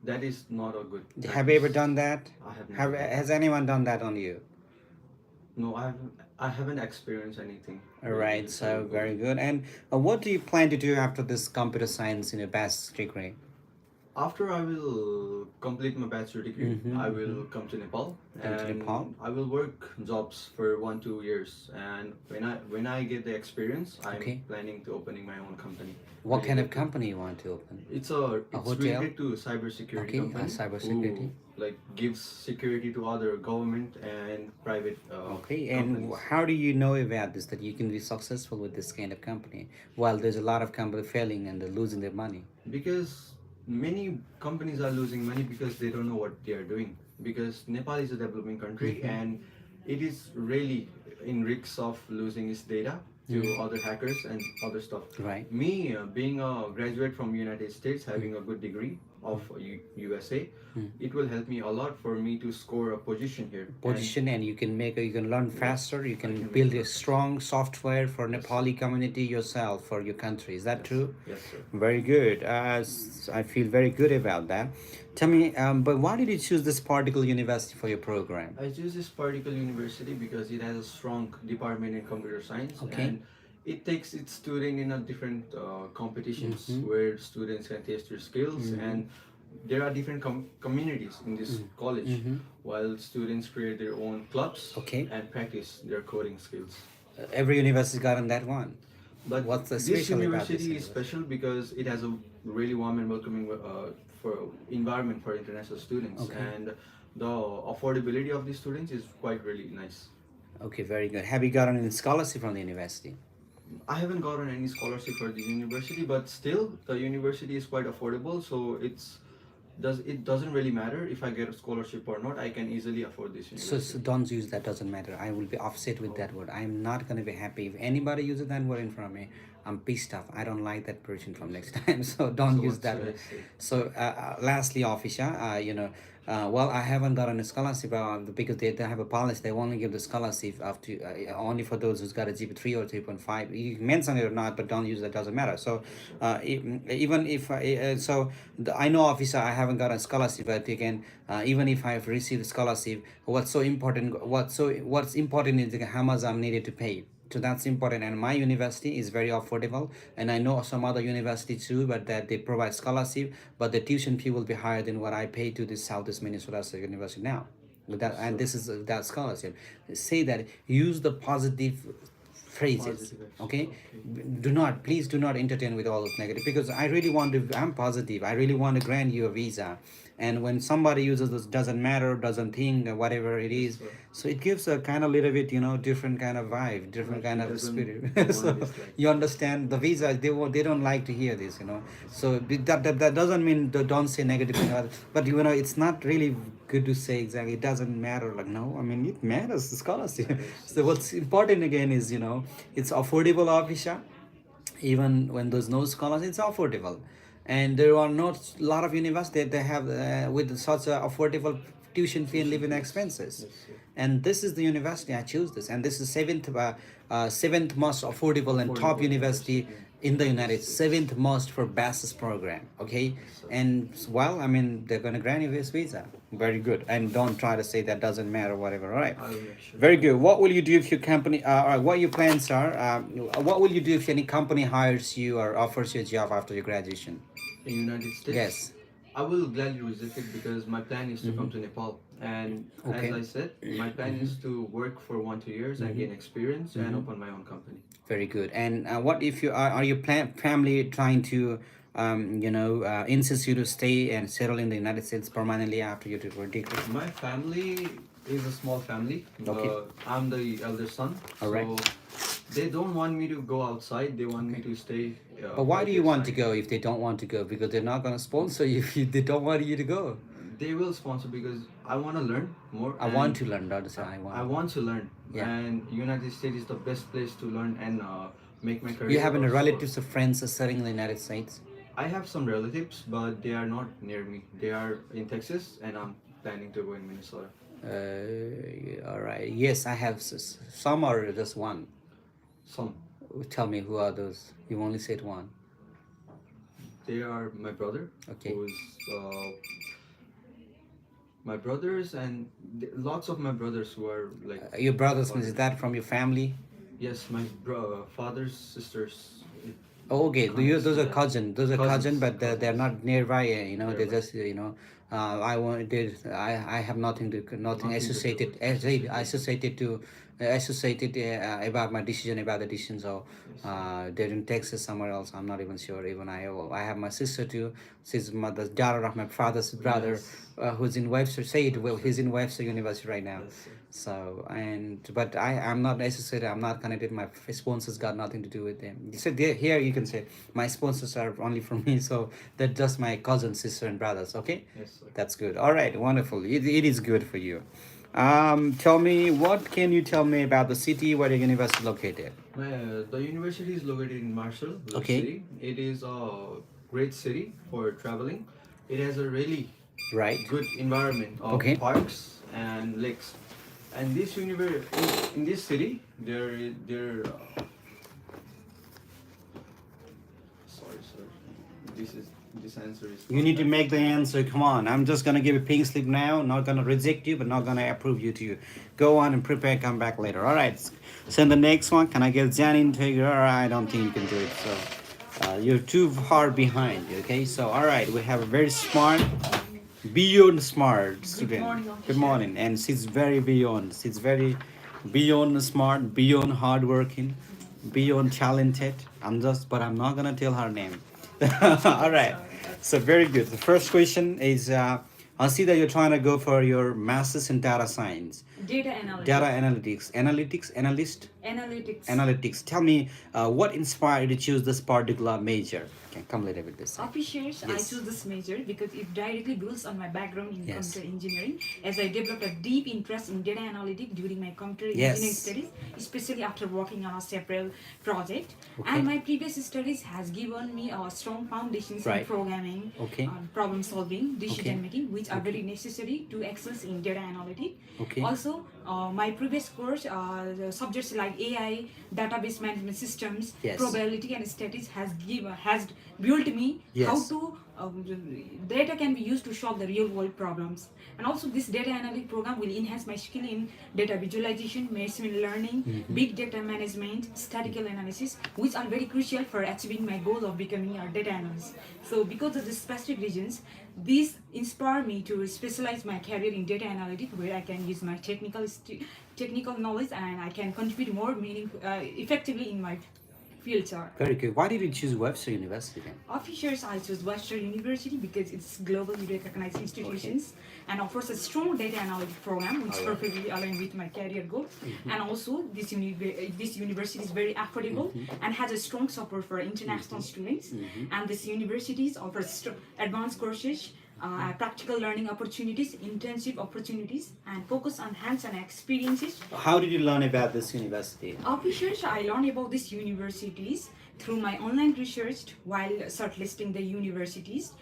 That is not a good. Have you ever practice. done that? I have. Have never done Has anyone done that on you? that. No, I haven't experienced anything. All right, so very good. And what do you plan to do after this computer science in your bachelor's degree? After I will complete my bachelor degree, Mhm, I will come to Nepal Come to and Nepal. I will work jobs for 1-2 years. And when I get the experience, I'm Okay. planning to opening my own company. What kind of related to- company you want to open? It's hotel? related to cybersecurity Okay, company. cybersecurity. Who, like gives security to other government and private. Okay, and companies. how do you know about this, that you can be successful with this kind of company while there's a lot of company failing and they're losing their money? Because many companies are losing money because they don't know what they are doing. Because Nepal is a developing country and it is really in risks of losing its data to other hackers and other stuff. Right. Me, being a graduate from United States, having a good degree of USA, it will help me a lot for me to score a position here. Position, and you can learn faster, you can can build make a strong software for Nepali community yourself, for your country. Is that true? Yes, sir. Very good. I feel very good about that. Tell me, but why did you choose this particular university for your program? I choose this particular university because it has a strong department in computer science Okay. and it takes its student in a different competitions Mm-hmm. where students can test their skills and there are different communities in this college while students create their own clubs Mm-hmm. Okay. and practice their coding skills. Every university got on that one. But What's the this special about university this is university? special because it has a really warm and welcoming for environment for international students, Okay. and the affordability of the students is quite really nice. Okay, very good. Have you gotten any scholarship from the university? I haven't gotten any scholarship for the university, but still the university is quite affordable, so it doesn't really matter if I get a scholarship or not. I can easily afford this university. So don't use that, doesn't matter. I will be offset with that word. I'm not going to be happy. If anybody uses that word in front of me, I'm pissed off. I don't like that person from next time. So don't So use what that should I word. say? So lastly, officer, well, I haven't gotten a scholarship because they have a policy. They only give the scholarship up to only for those who's got a GP3 or 3.5. You can mention it or not, but don't use that. Doesn't matter. So even if I know, officer, I haven't got a scholarship, but again, even if I've received a scholarship, what's important is how much I'm needed to pay. So that's important, and my university is very affordable, and I know some other university too, but that they provide scholarship, but the tuition fee will be higher than what I pay to the Southeast Minnesota State University now. without, and this is without scholarship. Say that, use the positive phrases. Positive, Okay, okay. please do not entertain with all those negative, because I really want to, I'm positive, I really want to grant you a visa. And when somebody uses this doesn't matter, doesn't think, or whatever it is, Yes, sir. so it gives a kind of little bit, different kind of vibe, different Like kind he of doesn't spirit. want So this, like- you understand, the visa, they don't like to hear this, so that doesn't mean don't say negative thing about it. But it's not really good to say exactly it doesn't matter, like, no, I mean, it matters, the scholarship. So what's important again is, it's affordable officer. Even when there's no scholars, it's affordable. And there are not a lot of universities, they have with such a affordable tuition fee and living expenses. Yes, sir. And this is the university I choose this, and this is seventh most affordable and top Affordable university university in the United States. seventh most for bachelor's program. Okay, sir. and well, I mean, they're gonna grant you this visa. Very good. And don't try to say that doesn't matter, whatever. All right. I will make sure. Very good. What will you do if your company, what your plans are? What will you do if any company hires you or offers you a job after your graduation? In United States. Yes. I will gladly reject it because my plan is to come to Nepal. And Okay. as I said, my plan is to work for 1-2 years and gain experience and open my own company. Very good. And what if you are your family trying to, insist you to stay and settle in the United States permanently after you do your degree? My family is a small family. Okay. I'm the elder son. All right. So they don't want me to go outside. They want me to stay. But why by do you their want to side. go if they don't want to go? Because they're not going to sponsor you if they don't want you to go. They will sponsor because I want to learn more. I want to learn. That's what I want. I want to learn. Yeah. And United States is the best place to learn and make my career. You have any also. relatives or friends studying in the United States? I have some relatives, but they are not near me. They are in Texas, and I'm planning to go in Minnesota. All right. Yes, I have some or just one. Some. Tell me, who are those? You only said one. They are my brother. Okay. Who's my brothers and lots of my brothers who are like. Your brothers, is that from your family? Yes, my father's sisters. Oh, okay. Those are cousin. Those are cousin, Cousins. but they're not nearby. They Nearby. just I have nothing Nothing to associated do. associated about my decision about the decision. So they're in Texas somewhere else. I'm not even sure. Even I have my sister too. She's the daughter of my father's brother, Yes. who's in Webster. Say it well. He's in Webster University right now. Yes, sir. So but I'm not associated. I'm not connected. My sponsors got nothing to do with them. You said here you can say my sponsors are only from me. So they're just my cousin, sister, and brothers. Okay. Yes, sir. That's good. All right, wonderful. It is good for you. Tell me, what can you tell me about the city where the university is located? The university is located in Marshall, the Okay. city. It is a great city for traveling. It has a really Right. good environment of Okay. parks and lakes. And this in this city, sorry, sir. This answer is. You need to make the answer. Come on. I'm just gonna give a pink slip now. Not gonna reject you, but not gonna approve you to you. Go on and prepare. Come back later. All right. Send the next one. Can I get Jan into here? I don't think you can do it. So you're too far behind. Okay. So all right. We have a very smart, beyond smart student. morning, Good morning. And she's very beyond. She's very beyond smart, beyond hardworking, beyond talented. But I'm not gonna tell her name. All right. So very good. The first question is, I see that you're trying to go for your master's in data science, Data analytics. data analyst, Analytics. analytics. Tell me, what inspired you to choose this particular major? Can come later with this. Officials, I Yes. choose this major because it directly builds on my background in Yes. computer engineering, as I developed a deep interest in data analytics during my computer Yes. engineering studies, especially after working on a several project. Okay. And my previous studies has given me a strong foundations Right. in programming, Okay. problem solving, decision Okay. making, which are very necessary to excel in data analytics. Okay. Also, my previous course, the subjects like AI, database management systems, Yes. probability and statistics has built me how Yes. to data can be used to solve the real world problems. And also this data analytic program will enhance my skill in data visualization, machine learning, big data management, statistical analysis, which are very crucial for achieving my goal of becoming a data analyst. So because of the specific reasons, this inspired me to specialize my career in data analytics, where I can use my technical knowledge and I can contribute more effectively in my field, sir. Very good. Why did you choose Webster University then? Officials, I chose Western University because it's globally recognized institutions and offers a strong data analytics program which perfectly aligns with my career goal. And also, this university is very affordable and has a strong support for international students. And this university offers advanced courses, practical learning opportunities, intensive opportunities, and focus on hands-on experiences. How did you learn about this university? Officials, I learned about these universities through my online research while shortlisting the universities.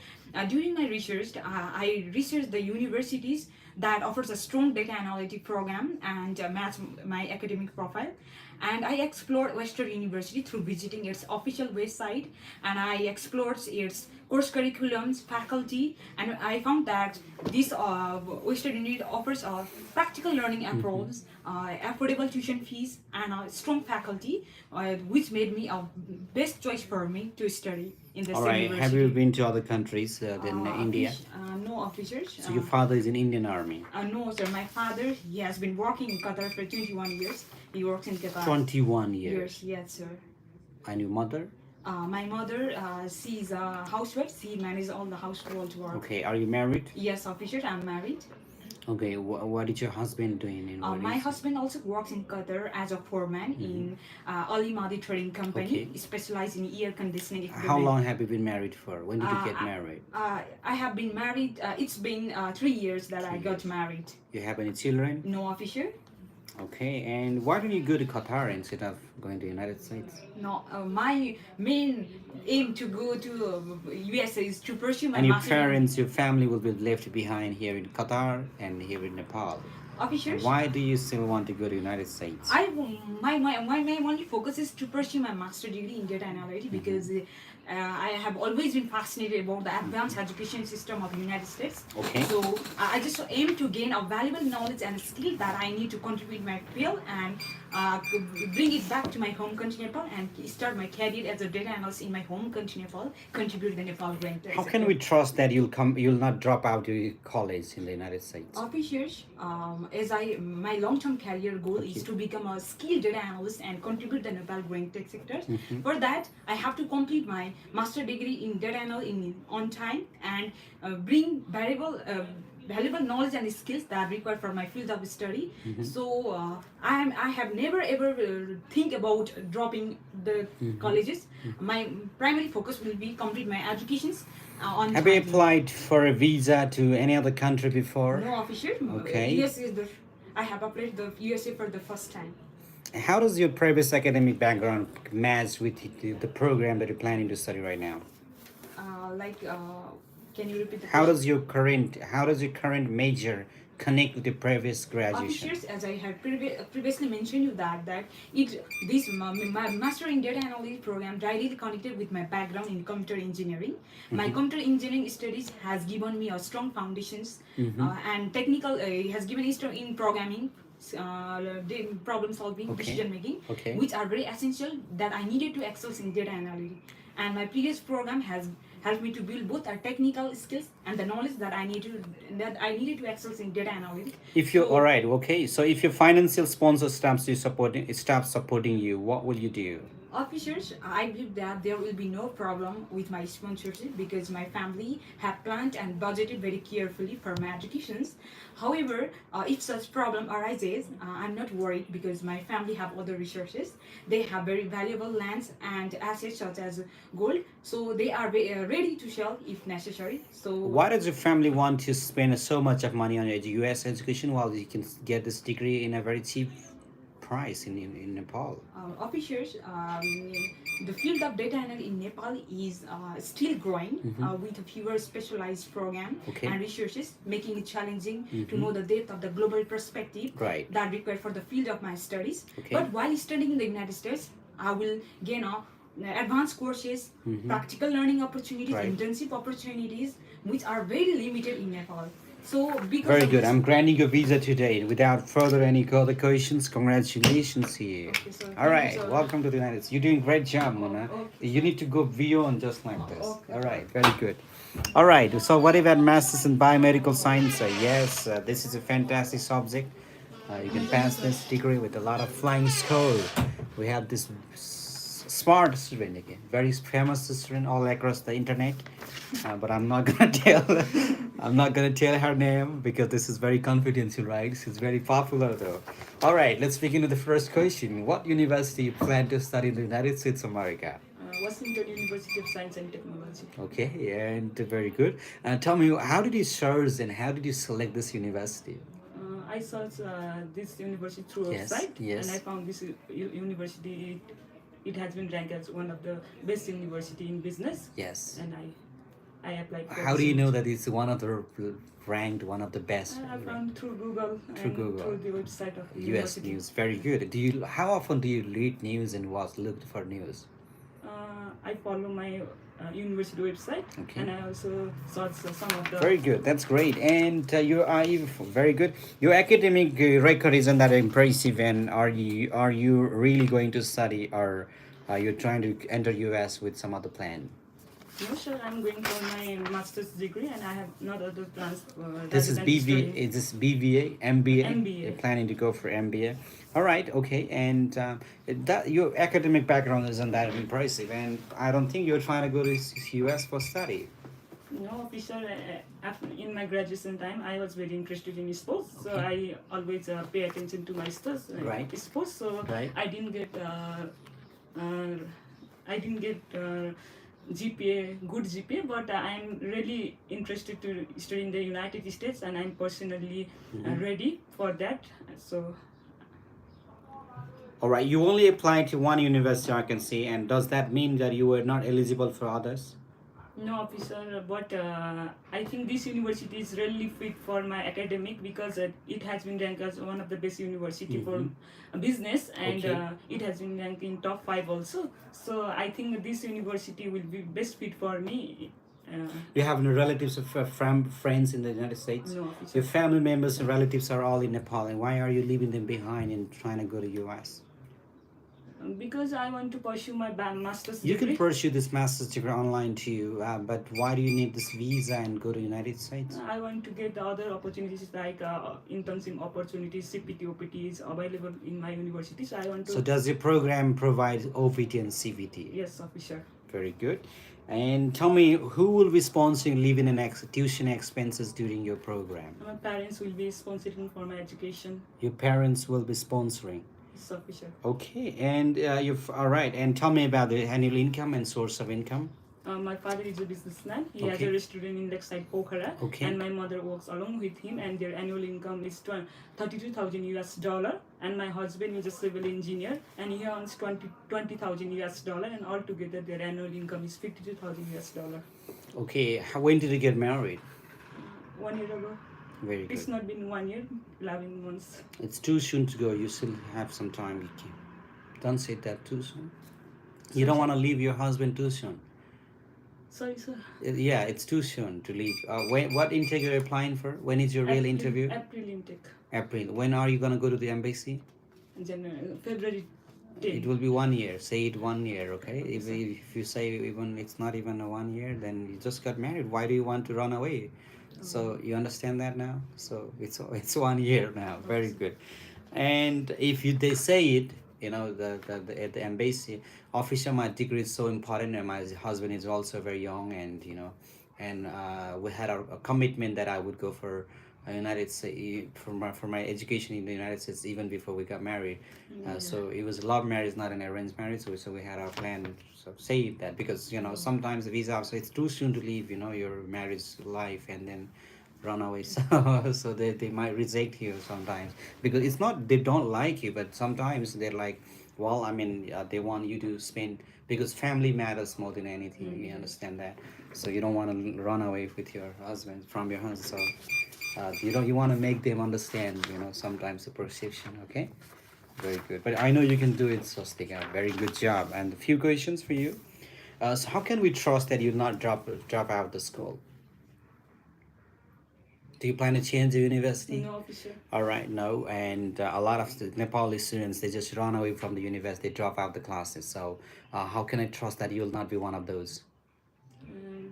During my research, I researched the universities that offers a strong data analytic program and match my academic profile. And I explored Western University through visiting its official website, and I explored its course curriculums, faculty, and I found that this Western University offers a practical learning approach, affordable tuition fees, and a strong faculty, which made me a best choice for me to study in this All right. university. Have you been to other countries than India? No officers. So your father is in Indian Army. No, sir. My father, he has been working in Qatar for 21 years. He works in Qatar. 21 years. Yes, sir. And your mother? My mother, she's a housewife. She manages all the household work. Okay. Are you married? Yes, officer. I'm married. Okay. What is your husband doing in what My is- husband also works in Qatar as a foreman in Ali Madi Trading Company, Okay. specialized in air conditioning equipment. How long have you been married for? When did you get I- married? I have been married. It's been 3 years that I got married. You have any children? No, officer. Okay. And why don't you go to Qatar instead of going to United States? No, my main aim to go to USA is to pursue my And your master. parents, your family will be left behind here in Qatar and here in Nepal. Officers. Why do you still want to go to United States? My only focus is to pursue my master degree in data analytics because I have always been fascinated about the advanced education system of the United States. Okay. So I just aim to gain a valuable knowledge and skill that I need to contribute my field and bring it back to my home country Nepal and start my career as a data analyst in my home country Nepal, contribute to the Nepal ranked. How can we trust that you'll not drop out of college in the United States? Officers, my long-term career goal is to become a skilled data analyst and contribute to the Nepal growing tech sectors. For that, I have to complete my master degree in data analytics on time and bring valuable knowledge and skills that are required for my field of study. So I have never ever think about dropping the colleges. My primary focus will be complete my educations on Have time. you applied for a visa to any other country before? No, official. Okay. Yes, I have applied the USA for the first time. How does your previous academic background match with the program that you're planning to study right now? Can you repeat the How question? does your current major connect with the previous graduation? Officers, as I had previously mentioned you my master in data analytics program directly connected with my background in computer engineering. My computer engineering studies has given me a strong foundations and technical has given me in programming, problem solving, Okay. decision making, Okay. which are very essential that I needed to excel in data analytics. And my previous program has helped me to build both our technical skills and the knowledge that I needed to excel in data analytics. If you So- all right, okay. So if your financial sponsor stops supporting you, what will you do? Officers, I believe that there will be no problem with my sponsorship because my family have planned and budgeted very carefully for my educations. However, if such problem arises, I'm not worried because my family have other resources. They have very valuable lands and assets such as gold, so they are ready to sell if necessary. So Why does your family want to spend so much of money on US education while you can get this degree in a very cheap price in Nepal? Officers, the field of data analytics in Nepal is still growing with a fewer specialized program Okay. and resources, making it challenging to know the depth of the global perspective Right. that required for the field of my studies. Okay. But while studying in the United States, I will gain a advanced courses, practical learning opportunities, Right. internship opportunities, which are very limited in Nepal. So because Very of good. this- I'm granting your visa today. Without further any other questions, congratulations here. Okay, sir. Thank All you, right, sir. welcome to the United States. You're doing great job, Mona. Okay, You need to go beyond just like this. Okay. All right, very good. All right, so what about Masters in Biomedical Science? Yes, this is a fantastic subject. You can pass this degree with a lot of flying score. We have this smart student again, very famous student all across the internet. But I'm not gonna tell her name because this is very confidential, right? She's very popular though. All right, let's begin with the first question. What university you plan to study in the United States of America? Washington University of Science and Technology. Okay, and very good. Tell me, how did you search and how did you select this university? I searched this university through Yes, website, yes. and I found this university. It has been ranked as one of the best university in business, Yes. and I applied. For How this do you know university. that it's one of the ranked one of the best? I found through Google Through and Google. through the website of U.S. university. news, very good. Do you? How often do you read news and look for news? I follow my university website, Okay. and I also search some of the. Very good. That's great. And you very good. Your academic record isn't that impressive. And are you really going to study, or are you trying to enter U.S. with some other plan? No, sure. I'm going for my master's degree, and I have not other plans. This is rather than BV. studying. Is this BVA? MBA? MBA. You're planning to go for MBA. All right. Okay. And that your academic background isn't that impressive, and I don't think you're trying to go to U.S. for study. No, official. In my graduation time, I was very interested in sports, so I always pay attention to my studies. Right. Sports, so Right. I didn't get. GPA, good GPA, but I'm really interested to study in the United States, and I'm personally ready for that. So All right. You only applied to one university, I can see, and does that mean that you were not eligible for others? no, officer, but I think this university is really fit for my academic because it has been ranked as one of the best university for business, and Okay. it has been ranked in top 5 also. So I think this university will be best fit for me. You have no relatives or friends in the United States? No, officer. Your family members and relatives are all in Nepal, and why are you leaving them behind and trying to go to US? Because I want to pursue my master's You degree. can pursue this master's degree online too, but why do you need this visa and go to United States? I want to get the other opportunities like internship opportunities, CPT, OPT is available in my university. So I want to. So does your program provide OPT and CPT? Yes, officer. Very good. And tell me, who will be sponsoring living and tuition expenses during your program? My parents will be sponsoring for my education. Your parents will be sponsoring. Yes, officer. Okay, and you've all right. And tell me about the annual income and source of income. My father is a businessman. He has Okay. a restaurant in Lakeside, Pokhara. Okay. And my mother works along with him, and their annual income is $32,000 US. And my husband is a civil engineer, and he earns $20,000 US. And altogether, their annual income is $52,000 US. Okay, when did you get married? 1 year ago. Very It's good. not been 1 year, 11 months. It's too soon to go. You still have some time. You can. Don't say that too soon. You don't want to leave your husband too soon. Sorry, sir. Yeah, it's too soon to leave. What intake you're applying for? When is your real interview? April intake. April. When are you gonna go to the embassy? February 10. It will be 1 year. Say it 1 year, okay? If you say even it's not even a 1 year, then you just got married. Why do you want to run away? So you understand that now. So it's 1 year now. Very good. And if they say it, at the embassy, official, my degree is so important, and my husband is also very young, and we had a commitment that I would go for United States for my education in the United States even before we got married. So it was a love marriage, not an arranged marriage. So we had our plan. So say that because sometimes the visa. So it's too soon to leave your marriage life and then run away. So they might reject you sometimes because it's not they don't like you, but sometimes they're like, well, I mean, they want you to spend because family matters more than anything. You understand that. So you don't want to run away with your husband from your husband. So you want to make them understand sometimes the perception. Okay. Very good. But I know you can do it, Swastika. Very good job. And a few questions for you. So how can we trust that you'll not drop out the school? Do you plan to change the university? No, officer. All right, no. And a lot of the Nepali students, they just run away from the university, they drop out the classes. So how can I trust that you'll not be one of those?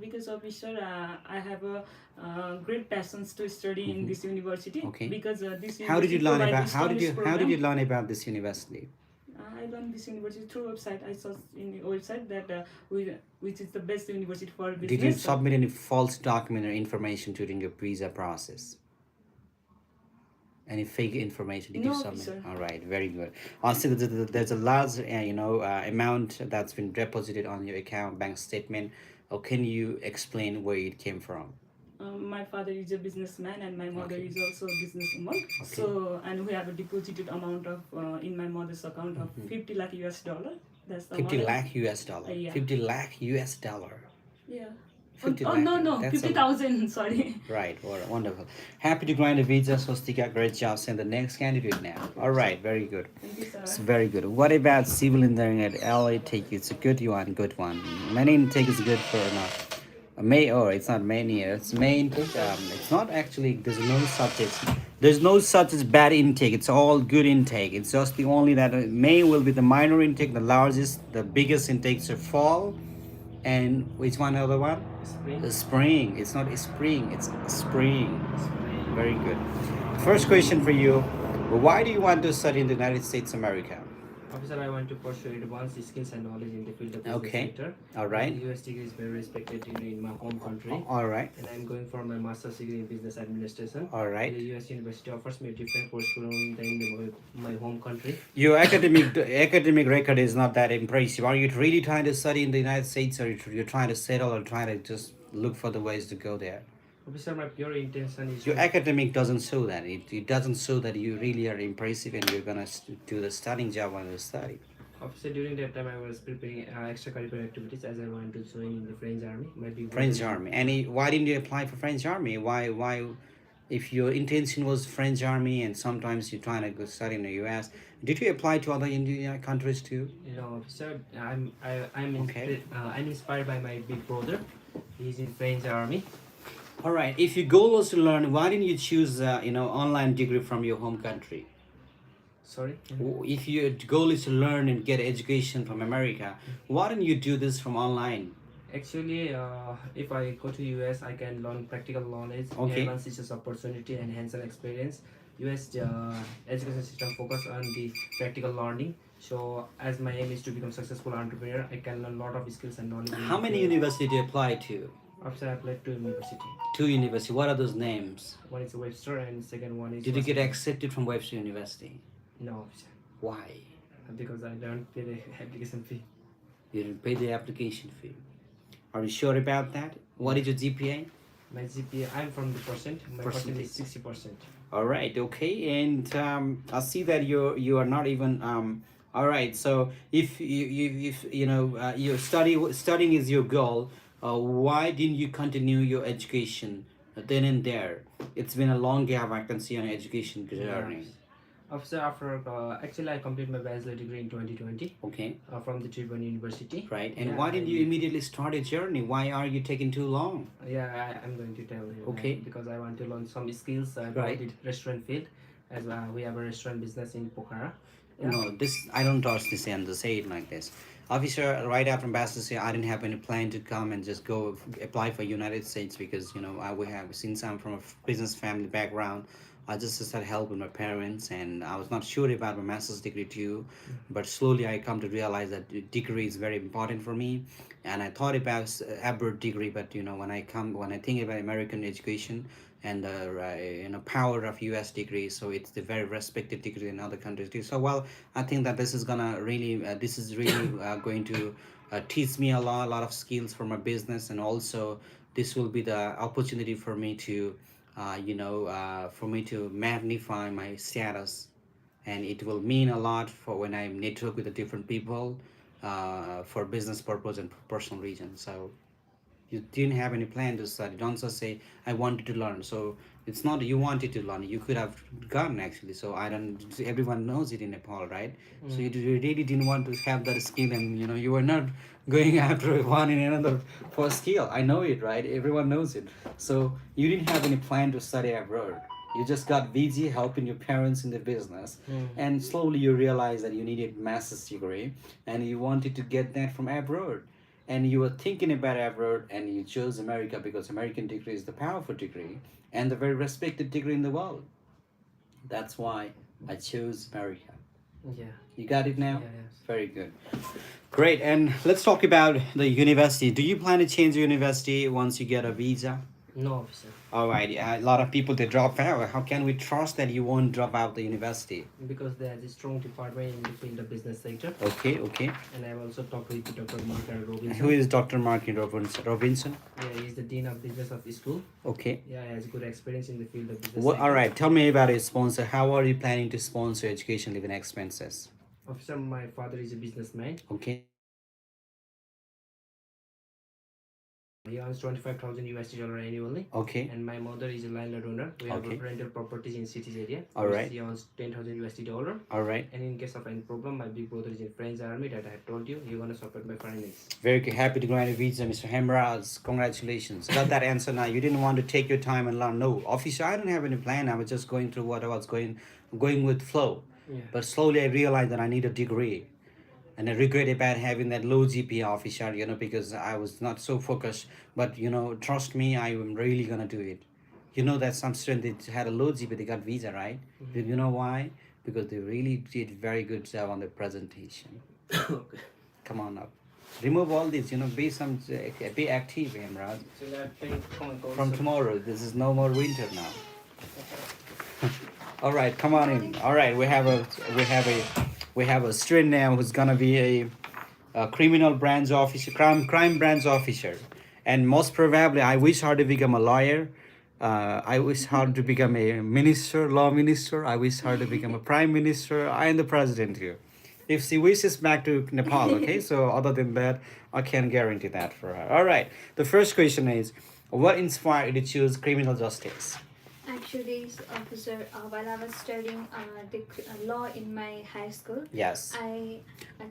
Because officer, I have a great passions to study in this university. Okay. Because this How did you university learn provide about this how did you college learn about this university? I learned this university through website. I saw in the website that which is the best university for business. Did you submit any false document or information during your visa process? Any fake information did you No, submit? sir. All right, very good. Also, there's a large, amount that's been deposited on your account, bank statement. Or can you explain where it came from? My father is a businessman and my mother Okay. is also a businesswoman. So, and we have a deposited amount of in my mother's account of 50 lakh US dollar. That's the 50 amount. lakh US dollar. Yeah. 50 lakh US dollar. Yeah. 50 Oh, lakh. no, That's a- 50,000. Sorry. Right, wonderful. Happy to grant a visa, Swastika. Great job. Send the next candidate now. All right, very good. Thank you, sir. It's very good. What about civil engineering at LA Tech? It's a good one. Many intake is good for enough. It's not many. It's May intake. It's not actually. There's no such as bad intake. It's all good intake. It's just the only that May will be the minor intake. The largest, the biggest intakes are fall, and which one other one? Spring. The spring. It's not a spring. It's spring. Very good. First question for you. Why do you want to study in the United States of America? Officer, I want to pursue advanced skills and knowledge in the field of business Okay. sector. All right. The US degree is very respected in my home country. All right. And I'm going for my master's degree in business administration. All right. The US university offers me a different course curriculum than my home country. Your academic record is not that impressive. Are you really trying to study in the United States, or you're trying to settle, or trying to just look for the ways to go there? Officer, my pure intention is Your academic doesn't show that. It doesn't show that you really are impressive and you're gonna do the studying job while you study. Officer, during that time I was preparing extracurricular activities as I wanted to join in the French army. My big French brother- army. Why didn't you apply for French army? Why? If your intention was French army and sometimes you're trying to go study in the U.S., did you apply to other Indian countries too? No, officer, I'm Okay. I'm inspired by my big brother. He's in French army. All right. If your goal was to learn, why didn't you choose online degree from your home country? Sorry. If your goal is to learn and get education from America, why don't you do this from online? Actually, if I go to US, I can learn practical knowledge, Okay. advanced teachers opportunity, and hands-on experience. US education system focus on the practical learning. So, as my aim is to become successful entrepreneur, I can learn a lot of skills and knowledge. in How many the field. universities do you apply to? After I applied to university. 2 universities. What are those names? One is Webster, and second one is. Did you get Washington. accepted from Webster University? No, officer. Why? Because I don't pay the application fee. You didn't pay the application fee. Are you sure about that? What is your GPA? My GPA, I'm from the percent. My percent Percentage. is 60%. All right, okay, and I see that you are not even all right. So if your studying is your goal, why didn't you continue your education then and there? It's been a long gap I can see on your education journey. Officer, after actually I completed my bachelor degree in 2020 Okay, from the Tribune University. right. And Yeah, why didn't you immediately start a journey? Why are you taking too long? Yeah, I'm going to tell you. Okay. Because I want to learn some skills about Right. the restaurant field, as we have a restaurant business in Pokhara. Yeah. No, this I don't toss this and to say it like this. Officer, right after Ambassador, I didn't have any plan to come and just go apply for United States because we have since I'm from a business family background. I just started helping my parents, and I was not sure about my master's degree too. But slowly, I come to realize that the degree is very important for me, and I thought about abroad degree. But when I think about American education and the power of U.S. degree, so it's the very respected degree in other countries too. So I think that this is really going to teach me a lot of skills for my business, and also this will be the opportunity for me to magnify my status, and it will mean a lot for when I network with the different people for business purpose and personal reasons. So You didn't have any plan to study. Don't just say I wanted to learn. So it's not you wanted to learn. You could have gone actually. So I don't. Everyone knows it in Nepal, right? So you really didn't want to have that skill, and you were not going after one in another for skill. I know it, right? Everyone knows it. So you didn't have any plan to study abroad. You just got busy helping your parents in the business, and slowly you realized that you needed master's degree, and you wanted to get that from abroad, and you were thinking about abroad, and you chose America because American degree is the powerful degree and the very respected degree in the world. That's why I chose America. Yeah. You got it now? Yeah, yes. Very good. Great. And let's talk about the university. Do you plan to change the university once you get a visa? No, officer. All right. A lot of people they drop out. How can we trust that you won't drop out the university? Because there's a strong department in the field of business sector. Okay. Okay. And I've also talked with Dr. Martin Robinson. Who is Dr. Martin Robinson? Yeah, he's the dean of business of the school. Okay. Yeah, he has good experience in the field of business. What, sector. all right. Tell me about his sponsor. How are you planning to sponsor education living expenses? Officer, my father is a businessman. Okay. He earns 25,000 USD dollar annually. Okay. And my mother is a landlord owner. We have Okay. rental properties in cities area. All right. He earns 10,000 USD dollar. All right. And in case of any problem, my big brother is in French army that I have told you. He's gonna support my finance. Very good. Happy to grant a visa, Mr. Hemraz. Congratulations. Got that answer now. You didn't want to take your time and learn. No, officer, I don't have any plan. I was just going through what I was going with flow. Yeah. But slowly I realized that I need a degree. And I regret about having that low GPA, officer, because I was not so focused. But, trust me, I am really going to do it. You know that some students, they had a low GPA, they got visa, right? Do you know why? Because they really did very good job on the presentation. Okay. Come on up. Remove all this, be some, be active, Imran. So that thing From tomorrow, this is no more winter now. All right, come on in. All right, we have a student now who's gonna be a criminal branch officer, crime branch officer, and most probably, I wish her to become a lawyer. I wish her to become a minister, law minister. I wish her to become a prime minister. I am the president here. If she wishes back to Nepal, okay. So other than that, I can't guarantee that for her. All right. The first question is, what inspired you to choose criminal justice? Actually, officer, while I was studying law in my high school, Yes. I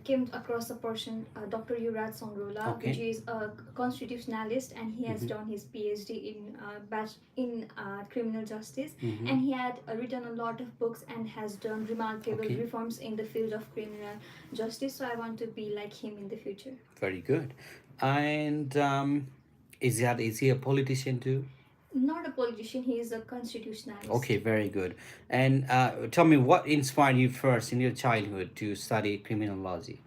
came across a person, Dr. Yuvraj Songrola, Okay. which is a constitutionalist, and he has done his PhD in criminal justice, and he had written a lot of books and has done remarkable Okay. reforms in the field of criminal justice. So I want to be like him in the future. Very good. And is he a politician too? Not a politician, he is a constitutionalist. Okay, very good. And tell me, what inspired you first in your childhood to study criminology?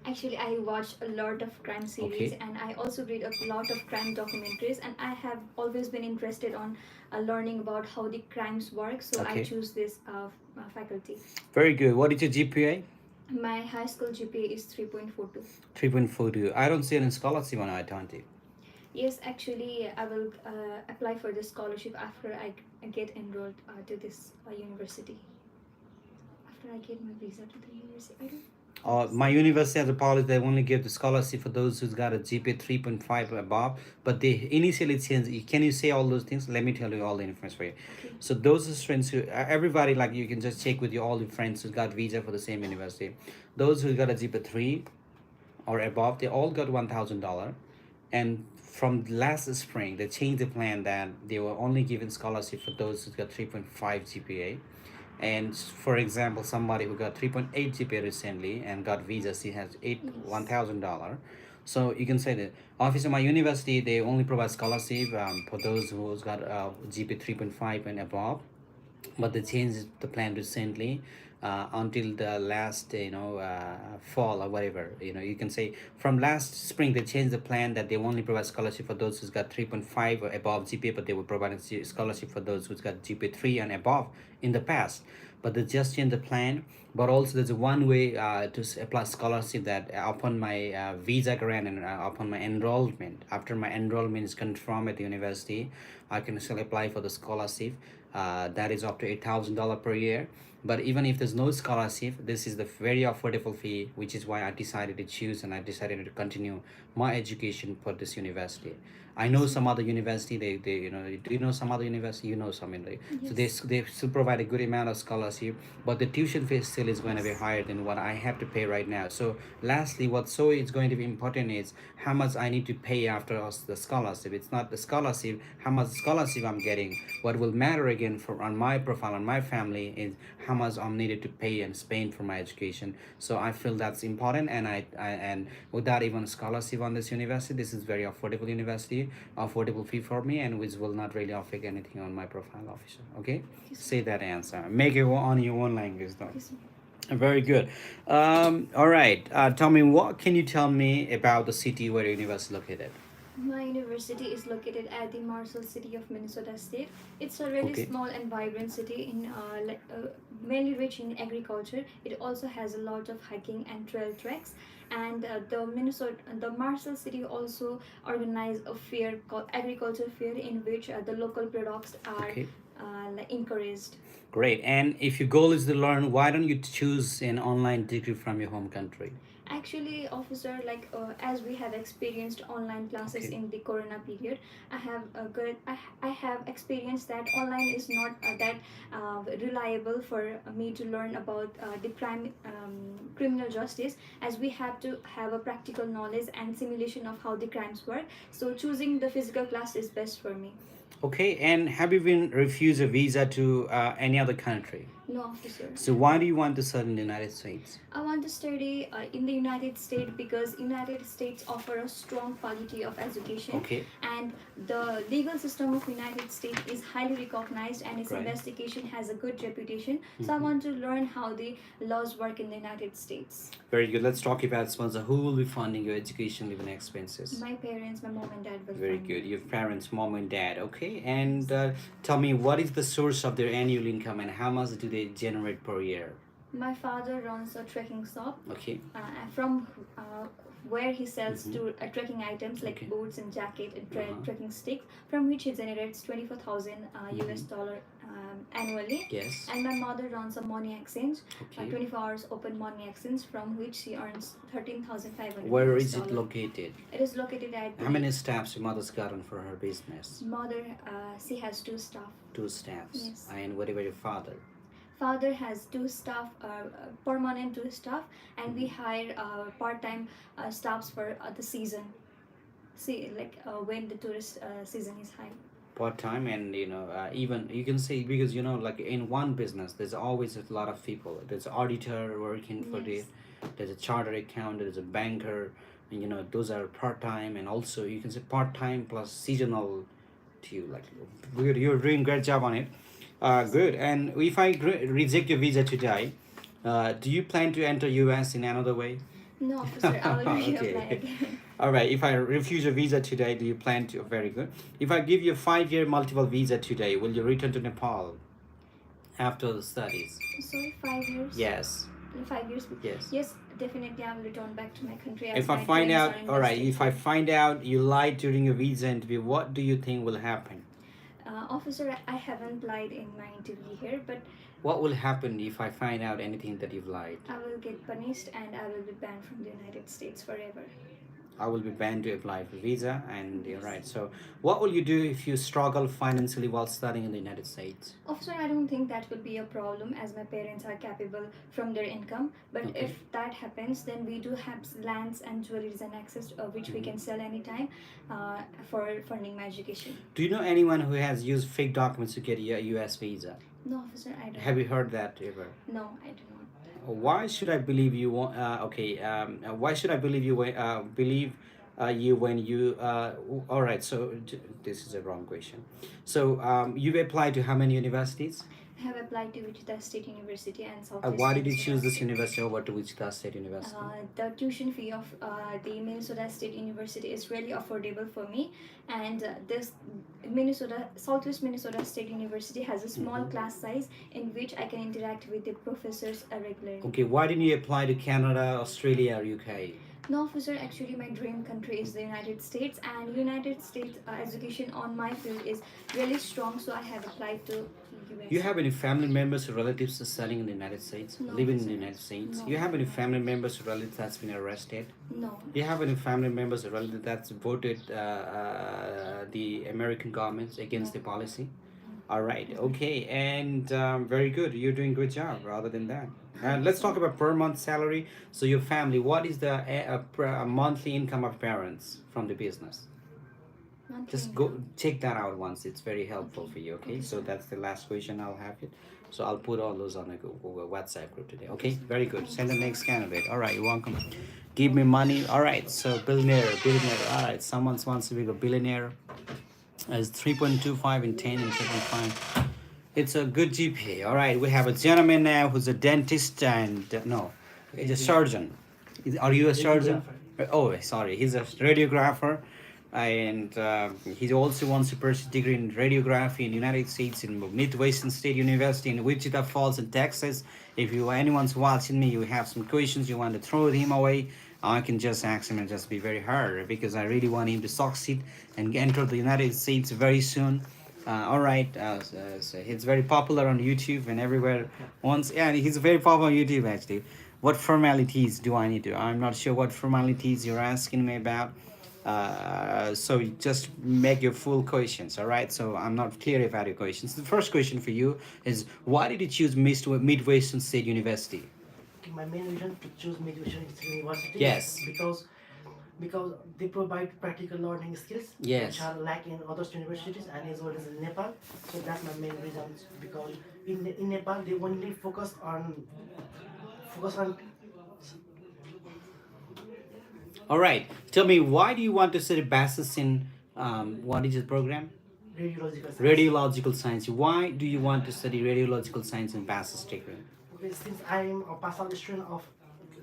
Actually, I watched a lot of crime series, Okay. and I also read a lot of crime documentaries, and I have always been interested on learning about how the crimes work, so Okay. I choose this faculty. Very good. What is your GPA? My high school GPA is 3.42. 3.42. I don't see any scholarship on I-20. Yes, actually, I will apply for the scholarship after I get enrolled to this university. After I get my visa to the university. I don't. My university has a policy, they only give the scholarship for those who's got a GPA 3.5 or above, but they initially change. Can you say all those things? Let me tell you all the information for you. Okay. So those are friends who, everybody, like you can just check with all your friends who got visa for the same university. Those who got a GPA 3 or above, they all got $1,000. And from last spring, they changed the plan that they were only giving scholarship for those who got 3.5 GPA. And for example, somebody who got 3.8 GPA recently and got visa, she has $1,000. So you can say that, officer, my university, they only provide scholarship for those who's got GPA 3.5 and above. But they changed the plan recently until the last fall or whatever. You can say from last spring they changed the plan that they only provide scholarship for those who's got 3.5 or above GPA, but they were providing scholarship for those who's got GPA 3 and above in the past. But they just changed the plan But also there's one way to apply scholarship, that upon my visa grant and upon my enrollment, after my enrollment is confirmed at the university, I can still apply for the scholarship. That is up to $8,000 per year. But even if there's no scholarship, this is the very affordable fee, which is why I decided to choose and I decided to continue my education for this university. I know some other university, they do you know some other university? You know some in the, so they still provide a good amount of scholarship, but the tuition fee still is going to be higher than what I have to pay right now. So lastly, what so is going to be important is how much I need to pay after the scholarship. It's not the scholarship, how much scholarship I'm getting. What will matter again for on my profile, on my family, is how much I'm needed to pay and spend for my education. So I feel that's important, and I and without even scholarship on this university, this is very affordable university, affordable fee for me, and which will not really affect anything on my profile, officer. Okay, say that answer, make it on your own language though. Very good. All right, tell me, what can you tell me about the city where your university is located? My university is located at the Marshall City of Minnesota State. It's a really Okay. small and vibrant city in mainly rich in agriculture. It also has a lot of hiking and trail treks. And the Marshall City also organize a fair called agriculture fair in which the local products are Okay. encouraged. Great. And if your goal is to learn, why don't you choose an online degree from your home country? Actually, officer, as we have experienced online classes Okay. in the Corona period, I have experienced that online is not that reliable for me to learn about the criminal justice, as we have to have a practical knowledge and simulation of how the crimes work. So choosing the physical class is best for me. Okay. And have you been refused a visa to any other country? No, officer. So why do you want to study in the United States? I want to study in the United States because United States offer a strong quality of education. Okay. And the legal system of United States is highly recognized and its Right. investigation has a good reputation. So I want to learn how the laws work in the United States. Very good. Let's talk about sponsor. Who will be funding your education living expenses? My parents, my mom and dad will Very fund good. me. Your parents, mom and dad. Okay. And tell me, what is the source of their annual income and how much do they generate per year? My father runs a trekking shop Okay. from where he sells to trekking items like Okay. boots and jacket and Uh-huh. trekking sticks, from which he generates 24,000 US dollar annually. Yes. And my mother runs a money exchange, Okay. 24 hours open money exchange, from which she earns 13,500. Where US is it dollar. located? It is located at How many staffs your mother's gotten for her business? mother. She has two staff. 2 staffs. Yes. And what about your father? Father has two staff, permanent two staff, and we hire part-time staffs for the season. See, when the tourist season is high. Part time, and even you can say, because like in one business, there's always a lot of people. There's an auditor working for Yes. there's a chartered accountant, there's a banker, and those are part time, and also you can say part time plus seasonal too. Like you're doing great job on it. Good. And if I reject your visa today, do you plan to enter US in another way? No, officer, I will Okay. reapply again. All right. If I refuse a visa today, do you plan to? Very good. If I give you a 5-year multiple visa today, will you return to Nepal after the studies? Sorry, 5 years? Yes. In 5 years? Yes. Yes, definitely I will return back to my country. as If I my find dreams out, are all right. invested. If I find out you lied during your visa interview, what do you think will happen? Officer, I haven't lied in my interview here, but What will happen if I find out anything that you've lied? I will get punished and I will be banned from the United States forever. I will be banned to apply for visa, and you're right. So, what will you do if you struggle financially while studying in the United States? Officer, I don't think that will be a problem as my parents are capable from their income. But Okay. if that happens, then we do have lands and jewelries and access which we can sell anytime for funding my education. Do you know anyone who has used fake documents to get a US visa? No, officer, I don't. Have you heard that ever? No, I do not. Why should I believe you? Why should I believe you? Believe you when you? All right. So this is a wrong question. So you've applied to how many universities? I have applied to Wichita State University and Southwest. Why did you Minnesota choose this State. university over to Wichita State University? The tuition fee of the Minnesota State University is really affordable for me, and this Southwest Minnesota State University has a small class size in which I can interact with the professors regularly. Okay, why didn't you apply to Canada, Australia, or UK? No, officer, actually my dream country is the United States, and United States education on my field is really strong, so I have applied to US. You have any family members or relatives studying in the United States, No, living in sir. the United States? No. You have any family members or relatives that's been arrested? No. You have any family members or relatives that's voted the American government against the policy? All right, okay, and very good. You're doing a good job. Rather than that, let's talk about per month salary. So your family, what is the monthly income of parents from the business? Monthly Just go check that out once. It's very helpful for you. Okay, Okay, so sir. that's the last question I'll have it. So I'll put all those on a Google WhatsApp group today. Okay, very good. Send the next candidate. All right, you're welcome. Give me money. All right, so billionaire. All right, someone wants to be a billionaire. As 3.25 in 10 and 7.5. It's a good GPA. All right, we have a gentleman now who's a dentist and no, he's a surgeon. Are you a surgeon? Oh, sorry, he's a radiographer, and he also wants to pursue degree in radiography in the United States in Midwestern State University in Wichita Falls in Texas. If anyone's watching me, you have some questions you want to throw him away, I can just ask him and just be very hard because I really want him to succeed and enter the United States very soon. All right, so he's very popular on YouTube and everywhere. He's very popular on YouTube actually. What formalities do I need to? I'm not sure what formalities you're asking me about. So you just make your full questions. All right. So I'm not clear about your questions. The first question for you is, why did you choose Midwestern State University? My main reason to choose Midwestern University Yes. is because they provide practical learning skills Yes. which are lack in other universities and as well as in Nepal. So that's my main reason, because in Nepal they only focus on All right. Tell me, why do you want to study bachelor's in what is the program? radiological science. Radiological science. Why do you want to study radiological science in bachelor's degree? Okay, since I'm a partial student of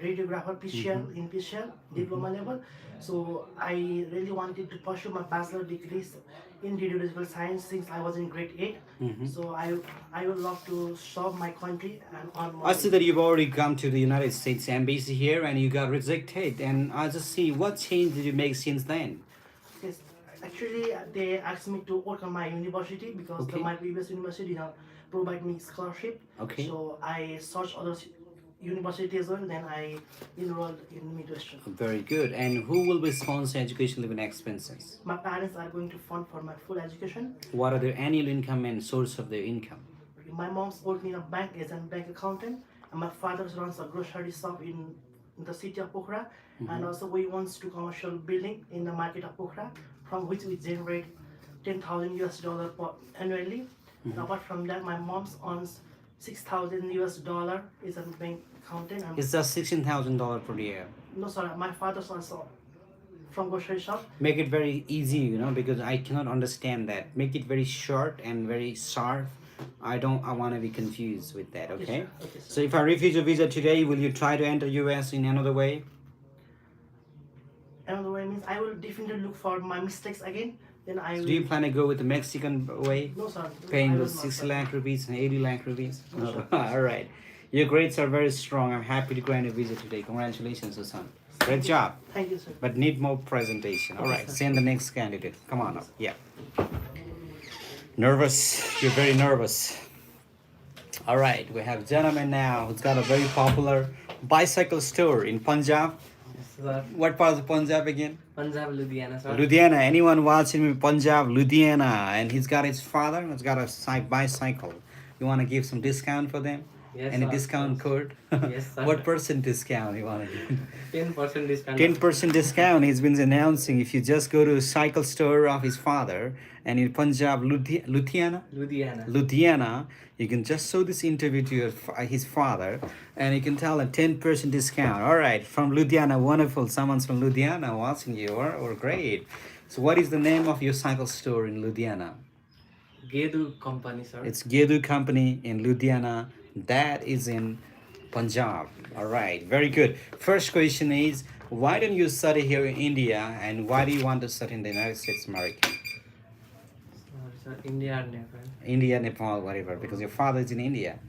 radiographer PCL in PCL diploma level, so I really wanted to pursue my bachelor degrees in radiological science since I was in grade 8. So I would love to serve my country and on my. I see that you've already come to the United States Embassy here and you got rejected. And I just see, what change did you make since then? Yes, actually they asked me to work on my university because Okay. my previous university did not provide me scholarship. Okay. So I searched other university as well. Then I enrolled in Midwestern. Very good. And who will be sponsor education living expenses? My parents are going to fund for my full education. What are their annual income and source of their income? My mom's working in a bank as a bank accountant, and my father runs a grocery shop in the city of Pokhara, and also we owns two commercial building in the market of Pokhara, from which we generate $10,000 annually. And apart from that, my mom's owns $6,000 is a bank accountant. And It's just $16,000 per year. no, sorry, my father's also from grocery shop. Make it very easy, because I cannot understand that. Make it very short and very sharp. I want to be confused with that, okay? sir. Okay, sir. So if I refuse a visa today, will you try to enter US in another way? Another way means I will definitely look for my mistakes again. Then I will. Do you plan to go with the Mexican way? No, sir. Paying I those will not, 60 sir. lakh rupees and 80 lakh rupees? No, No. sir. All right. Your grades are very strong. I'm happy to grant a visa today. Congratulations, Susan. Great job. Thank you, sir. But need more presentation. All right. Send the next candidate. Come on up. Yeah. Nervous. You're very nervous. All right. We have a gentleman now who's got a very popular bicycle store in Punjab. Sir, What part of the Punjab again? Punjab, Ludhiana, sir. Ludhiana. Anyone watching me, Punjab, Ludhiana, and he's got his father who's got a bicycle. You want to give some discount for them? Yes, Any sir. discount code? Yes, sir. What percent discount you want to give? 10% discount. 10% discount he's been announcing if you just go to a cycle store of his father and in Punjab, Ludhiana? Ludhiana. Ludhiana, you can just show this interview to his father and you can tell a 10% discount. All right, from Ludhiana, wonderful. Someone's from Ludhiana watching you, or great. So what is the name of your cycle store in Ludhiana? Gedu company, sir. It's Gedu Company in Ludhiana. That is in Punjab. All right, very good. First question is, why don't you study here in India, and why do you want to study in the United States of America? Sorry, sir. India and Nepal. India, Nepal, whatever, because your father is in India.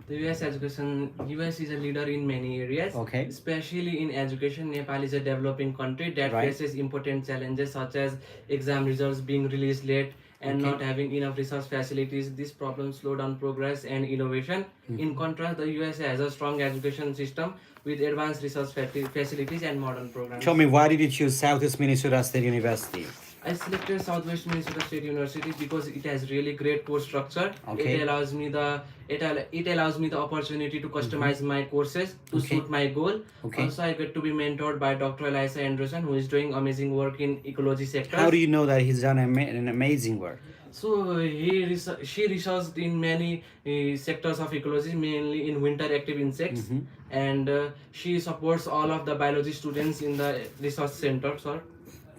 The US is a leader in many areas. Okay. Especially in education, Nepal is a developing country that Right. faces important challenges such as exam results being released late and Okay. not having enough resource facilities. These problems slow down progress and innovation. In contrast, the USA has a strong education system with advanced resource facilities and modern programs. Tell me, why did you choose Southeast Minnesota State University? I selected Southwest Minnesota State University because it has really great course structure. Okay. It allows me the opportunity to customize my courses to Okay. suit my goal. Okay. Also, I get to be mentored by Dr. Elisa Anderson, who is doing amazing work in ecology sector. How do you know that he's done an amazing work? So she researched in many sectors of ecology, mainly in winter active insects, and she supports all of the biology students in the research center, sir.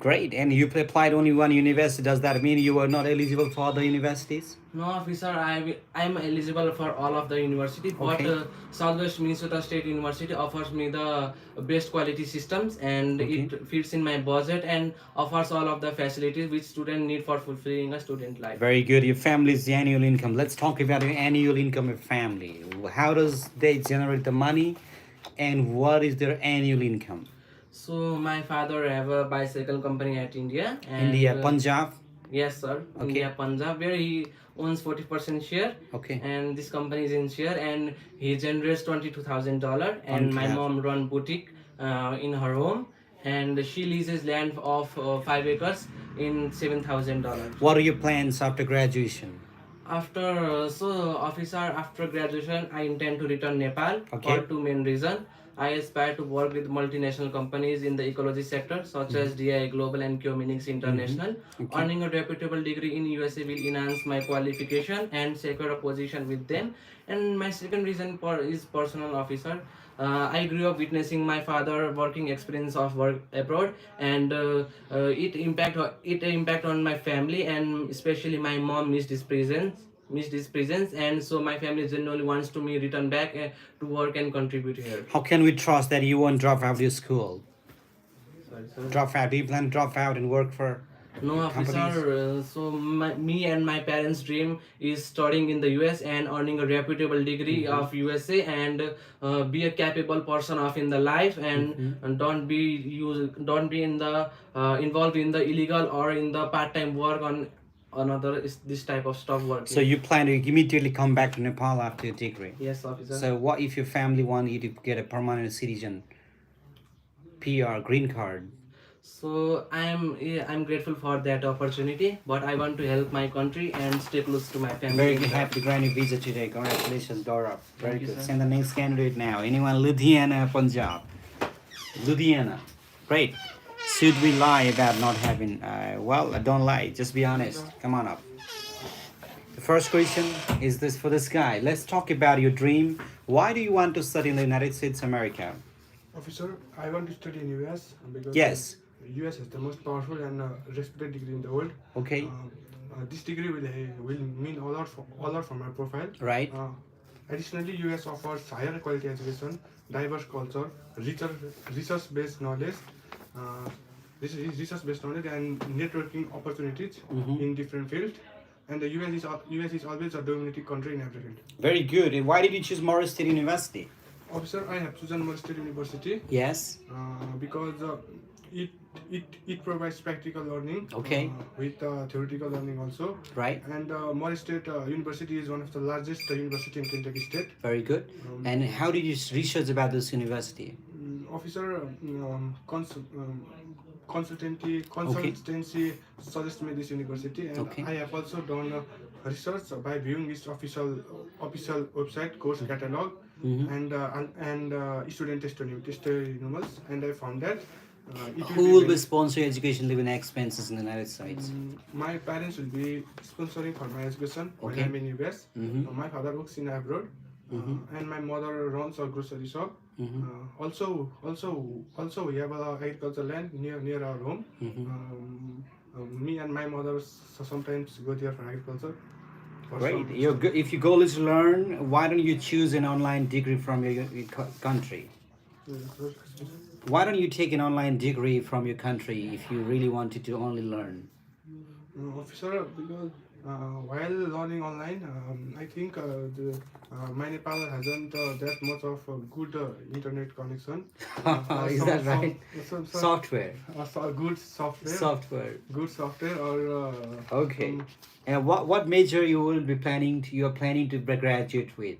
Great. And you applied only one university. Does that mean you were not eligible for other universities? No, officer, I'm eligible for all of the university, but Okay. Southwest Minnesota State University offers me the best quality systems, and Okay. it fits in my budget and offers all of the facilities which students need for fulfilling a student life. Very good. Your family's annual income. Let's talk about your annual income of family. How does they generate the money, and what is their annual income? So my father have a bicycle company at India. And, India, Punjab. Yes, sir. Okay. India, Punjab, where he owns 40% share. Okay. And this company is in share, and he generates $22,000. And my $22,000. mom run boutique in her home, and she leases land of 5 acres in $7,000. What are your plans after graduation? After graduation, I intend to return Nepal Okay. for two main reasons. I aspire to work with multinational companies in the ecology sector, such as DI Global and Kyominix International. Okay. Earning a reputable degree in USA will enhance my qualification and secure a position with them. And my second reason is personal, officer. I grew up witnessing my father working experience of work abroad, and it impact on my family, and especially my mom missed his presence, and so my family generally wants to me return back to work and contribute here. How can we trust that you won't drop out of your school? Sorry, sir. Drop out? Do you plan to drop out and work for No, companies? officer. Me and my parents' dream is studying in the US and earning a reputable degree of USA, and be a capable person of in the life, and don't be in the involved in the illegal or in the part-time work on another this type of stuff work. So you plan to immediately come back to Nepal after your degree? Yes, officer. So what if your family want you to get a permanent citizen, PR, green card? So I'm grateful for that opportunity, but I want to help my country and stay close to my family. Very good. Happy to grant you visa today. Congratulations, Gaurav. Very Thank you, good. sir. Send the next candidate now. Anyone? Ludhiana, Punjab. Ludhiana. Great. Should we lie about not having? Well, don't lie. Just be honest. Come on up. The first question is this for this guy. Let's talk about your dream. Why do you want to study in the United States of America? Officer, I want to study in US because Yes. US is the most powerful and respected degree in the world. Okay. This degree will mean a lot for my profile. Right. Additionally, US offers higher quality education, diverse culture, research-based knowledge, and networking opportunities in different fields. And the US is always a dominating country in every field. Very good. And why did you choose Morris State University? Officer, I have chosen Morris State University Yes. because it provides practical learning Okay. with theoretical learning also. Right. And Morris State University is one of the largest university in Kentucky State. Very good. And how did you research about this university? Officer, consultancy suggests me this university, and Okay. I have also done research by viewing its official website, course catalog, and student testimonials, and I found that it Who will be sponsoring education living expenses in the United States? my parents will be sponsoring for my education when Okay. I'm in US. My father works in abroad, and my mother runs a grocery shop. Also, we have a agricultural land near our home. me and my mother sometimes go there for agriculture. For Great. some- If your goal is to learn, why don't you choose an online degree from your country? Why don't you take an online degree from your country if you really wanted to only learn? Officer, because while learning online, I think my Nepal hasn't that much of a good internet connection. Is that right? Software. Good software. Software. Good software or. Okay. And what major you will be planning to, you are planning to graduate with?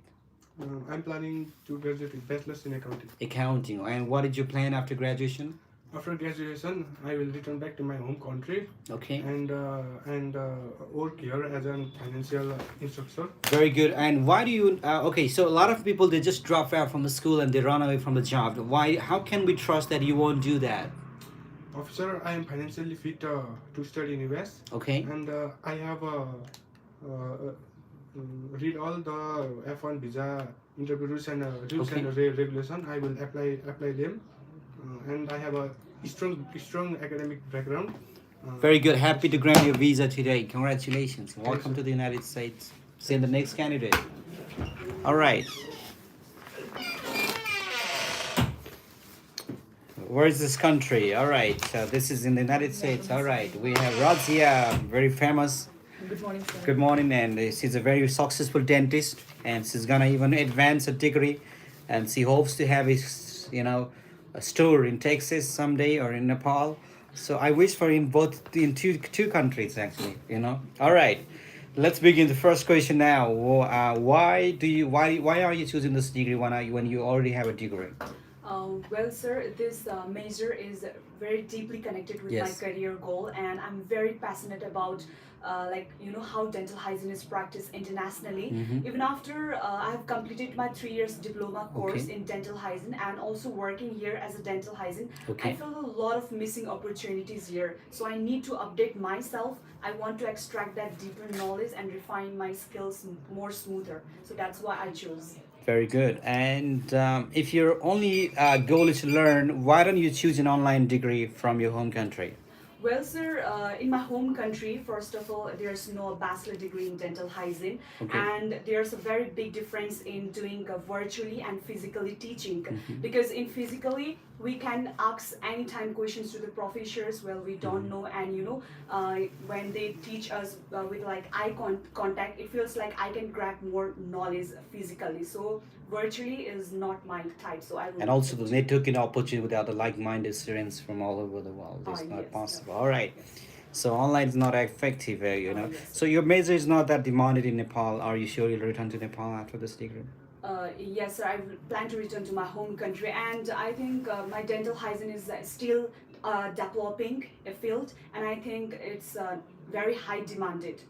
I'm planning to graduate with bachelor's in accounting. Accounting. And what is your plan after graduation? After graduation, I will return back to my home country Okay. and work here as a financial instructor. Very good. And why do you? Okay, so a lot of people they just drop out from the school and they run away from the job. Why? How can we trust that you won't do that? Officer, I am financially fit to study in US. Okay. And I have read all the F1 visa interview rules and rules Okay. and regulation. I will apply them, and I have a strong academic background. Very good. Happy to grant your visa today. Congratulations. Welcome to the United States. See the next candidate. All right. Where is this country? All right. This is in the United States. All right. We have Razia, very famous. Good morning, sir. Good morning. And she's a very successful dentist. And she's going to even advance a degree. And she hopes to have a store in Texas someday or in Nepal. So I wish for in two countries actually. All right. Let's begin the first question now. Why are you choosing this degree when you already have a degree? Well, sir, this major is very deeply connected with Yes. my career goal, and I'm very passionate about how dental hygiene is practiced internationally. Mhm. Even after I have completed my 3 years diploma course Okay. in dental hygiene and also working here as a dental hygiene, Okay. I feel a lot of missing opportunities here. So I need to update myself. I want to extract that deeper knowledge and refine my skills more smoother. So that's why I chose. Very good. And if your only goal is to learn, why don't you choose an online degree from your home country? Well, sir, in my home country, first of all, there's no bachelor degree in dental hygiene, Okay. and there's a very big difference in doing virtually and physically teaching. Mhm. Because in physically, we can ask anytime questions to the professors. Well, we don't know, and when they teach us with like eye contact, it feels like I can grab more knowledge physically. So virtually is not my type. So I will. And also the networking opportunity with other like-minded students from all over the world is not Yes, possible. All right. So online is not effective, Yes. So your major is not that demanded in Nepal. Are you sure you'll return to Nepal after this degree? Yes, sir. I plan to return to my home country, and I think my dental hygiene is still developing a field, and I think it's a very high demanded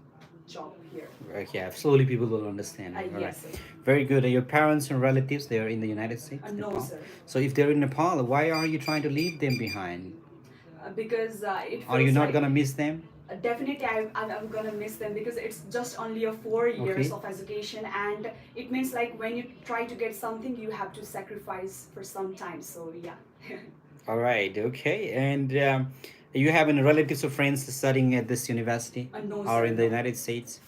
job here. Yeah, slowly people will understand. All right. Yes, sir. Very good. And your parents and relatives, they are in the United States? No, Nepal? sir. So if they're in Nepal, why are you trying to leave them behind? Because it feels Are you not like, gonna miss them? Definitely, I'm gonna miss them because it's just only a 4 years Okay. of education, and it means like when you try to get something, you have to sacrifice for some time. So yeah. All right. Okay. And you have any relatives or friends studying at this university No, or sir, in the no. United States?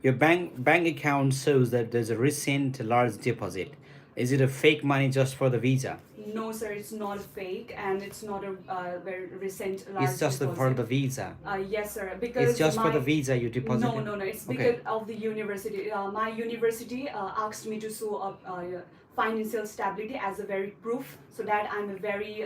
Your bank account shows that there's a recent large deposit. Is it a fake money just for the visa? No, sir, it's not fake, and it's not a very recent large It's just for deposit. the visa. Yes, sir, because It's just for the my- visa you deposited? No, it's Okay. because of the university. My university asked me to show up financial stability as a very proof, so that I'm a very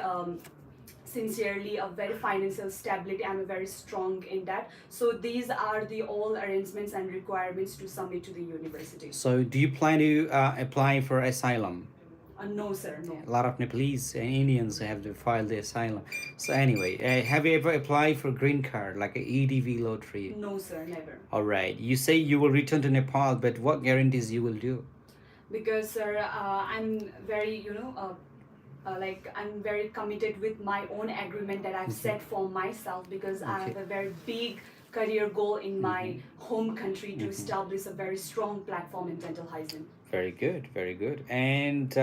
sincerely a very financial stability. I'm very strong in that. So these are the all arrangements and requirements to submit to the university. So do you plan to apply for asylum? No, sir, no. A lot of Nepalese and Indians have to file the asylum. So anyway, have you ever applied for green card, like a EDV lottery? No, sir, never. All right. You say you will return to Nepal, but what guarantees you will do? Because, sir, I'm very, I'm very committed with my own agreement that I've set for myself, because I have a very big career goal in my home country to establish a very strong platform in dental hygiene. Very good, very good. And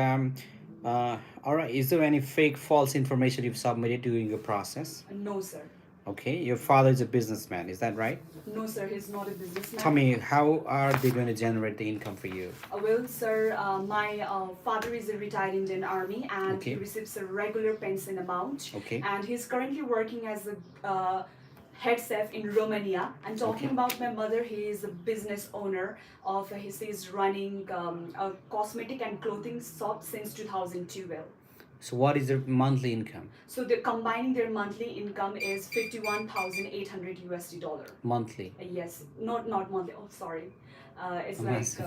all right, is there any fake, false information you've submitted during your process? No, sir. Okay, your father is a businessman, is that right? No, sir, he's not a businessman. Tell me, how are they going to generate the income for you? Well, sir, my father is a retired Indian Army and Okay. he receives a regular pension amount. Okay. And he's currently working as a head chef in Romania. I'm talking Okay. about my mother. He is a business owner of, he's running a cosmetic and clothing shop since 2012. So what is their monthly income? So they're combining their monthly income is 51,800 USD dollar. Monthly. Yes, not monthly. Oh, sorry. It's I'm like asking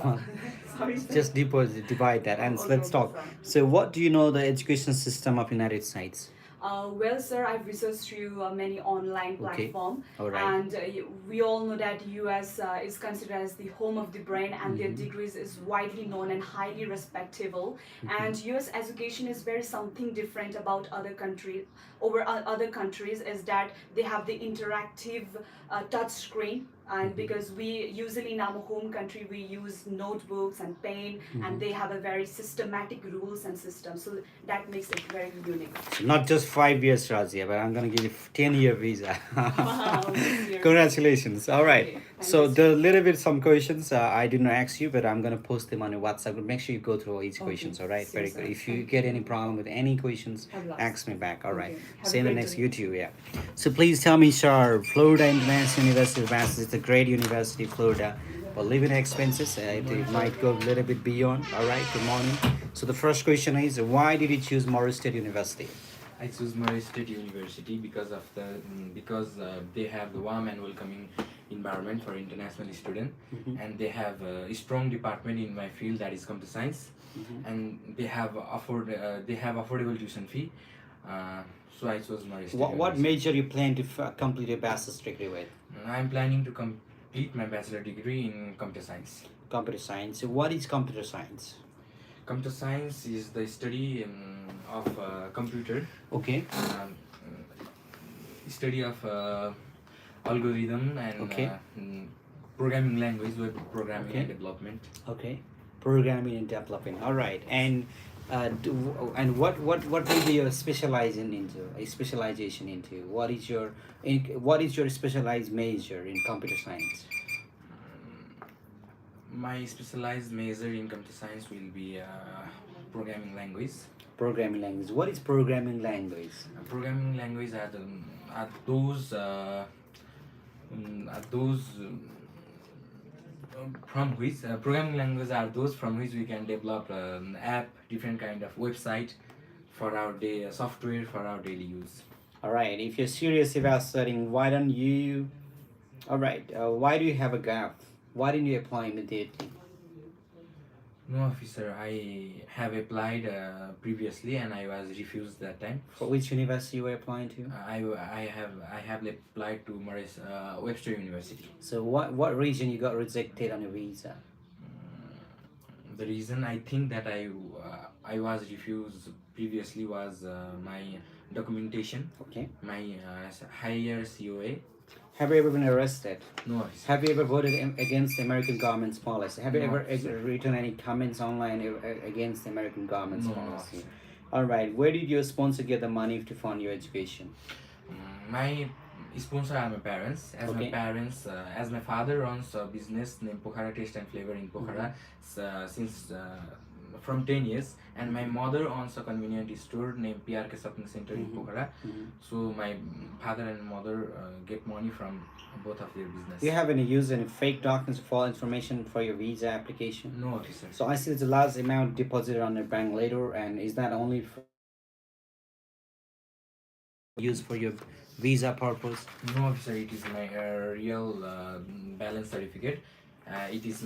sorry. Sir. Just divide that, and Okay, let's okay, talk. sorry. So what do you know the education system of United States? Well, sir, I've researched through many online Okay. platforms, All right. and we all know that US is considered as the home of the brain, and their degrees is widely known and highly respectable. And US education is very something different about other countries. Over other countries is that they have the interactive touch screen, and because we usually in our home country we use notebooks and pen, and they have a very systematic rules and system, so that makes it very unique. So not just 5 years, Razia, but I'm gonna give you 10-year visa. Wow, this year. Congratulations. All right. Okay, thank So you, sir. there are a little bit some questions I didn't ask you, but I'm gonna post them on your WhatsApp group. Make sure you go through each questions. All right. Sure, Very sir. good. If you Thank get any problem with any questions, Have lots. ask me back. All right. Okay. Have See you in a the great next day. YouTube. Yeah. So please tell me, Shar, Florida International University of Massachusetts is a great university, Florida. But living expenses, it might go a little bit beyond. All right. Good morning. So the first question is, why did you choose Morris State University? I choose Murray State University because of the they have the warm and welcoming environment for international student, and they have a strong department in my field, that is computer science, and they have affordable tuition fee. So I chose Murray State What University. major you plan to complete your bachelor's degree with? I'm planning to complete my bachelor degree in computer science. Computer science. So what is computer science? Computer science is the study of computer, Okay. study of algorithm and Okay. programming language, web programming Okay. and development. Okay. Programming and developing. All right. And what will be your specialization into? What is your specialized major in computer science? My specialized major in computer science will be programming language. Programming language. What is programming language? Programming language are those from which programming languages are those from which we can develop an app, different kind of website for our software for our daily use. All right. If you're serious about studying, why don't you? All right. Why do you have a gap? Why didn't you apply immediately? No, officer, I have applied previously and I was refused that time. For which university you were applying to? I have applied to Webster University. So what reason you got rejected on your visa? The reason I think that I was refused previously was my documentation. Okay. My higher COA. Have you ever been arrested? No, officer. Have you ever voted against the American government's policy? Have you No, ever sir. written any comments online against the American government's No, policy? sir. All right. Where did your sponsor get the money to fund your education? My sponsor are my parents. As Okay. my parents, as my father runs a business named Pokhara Taste and Flavor in Pokhara since from 10 years, and my mother owns a convenient store named PRK Shopping Center in Pokhara. So my father and mother get money from both of their business. Do you have any use any fake documents for information for your visa application? No, officer. So I see there's a large amount deposited on your bank later, and is that only used for your visa purpose? No, officer. It is my real balance certificate. It is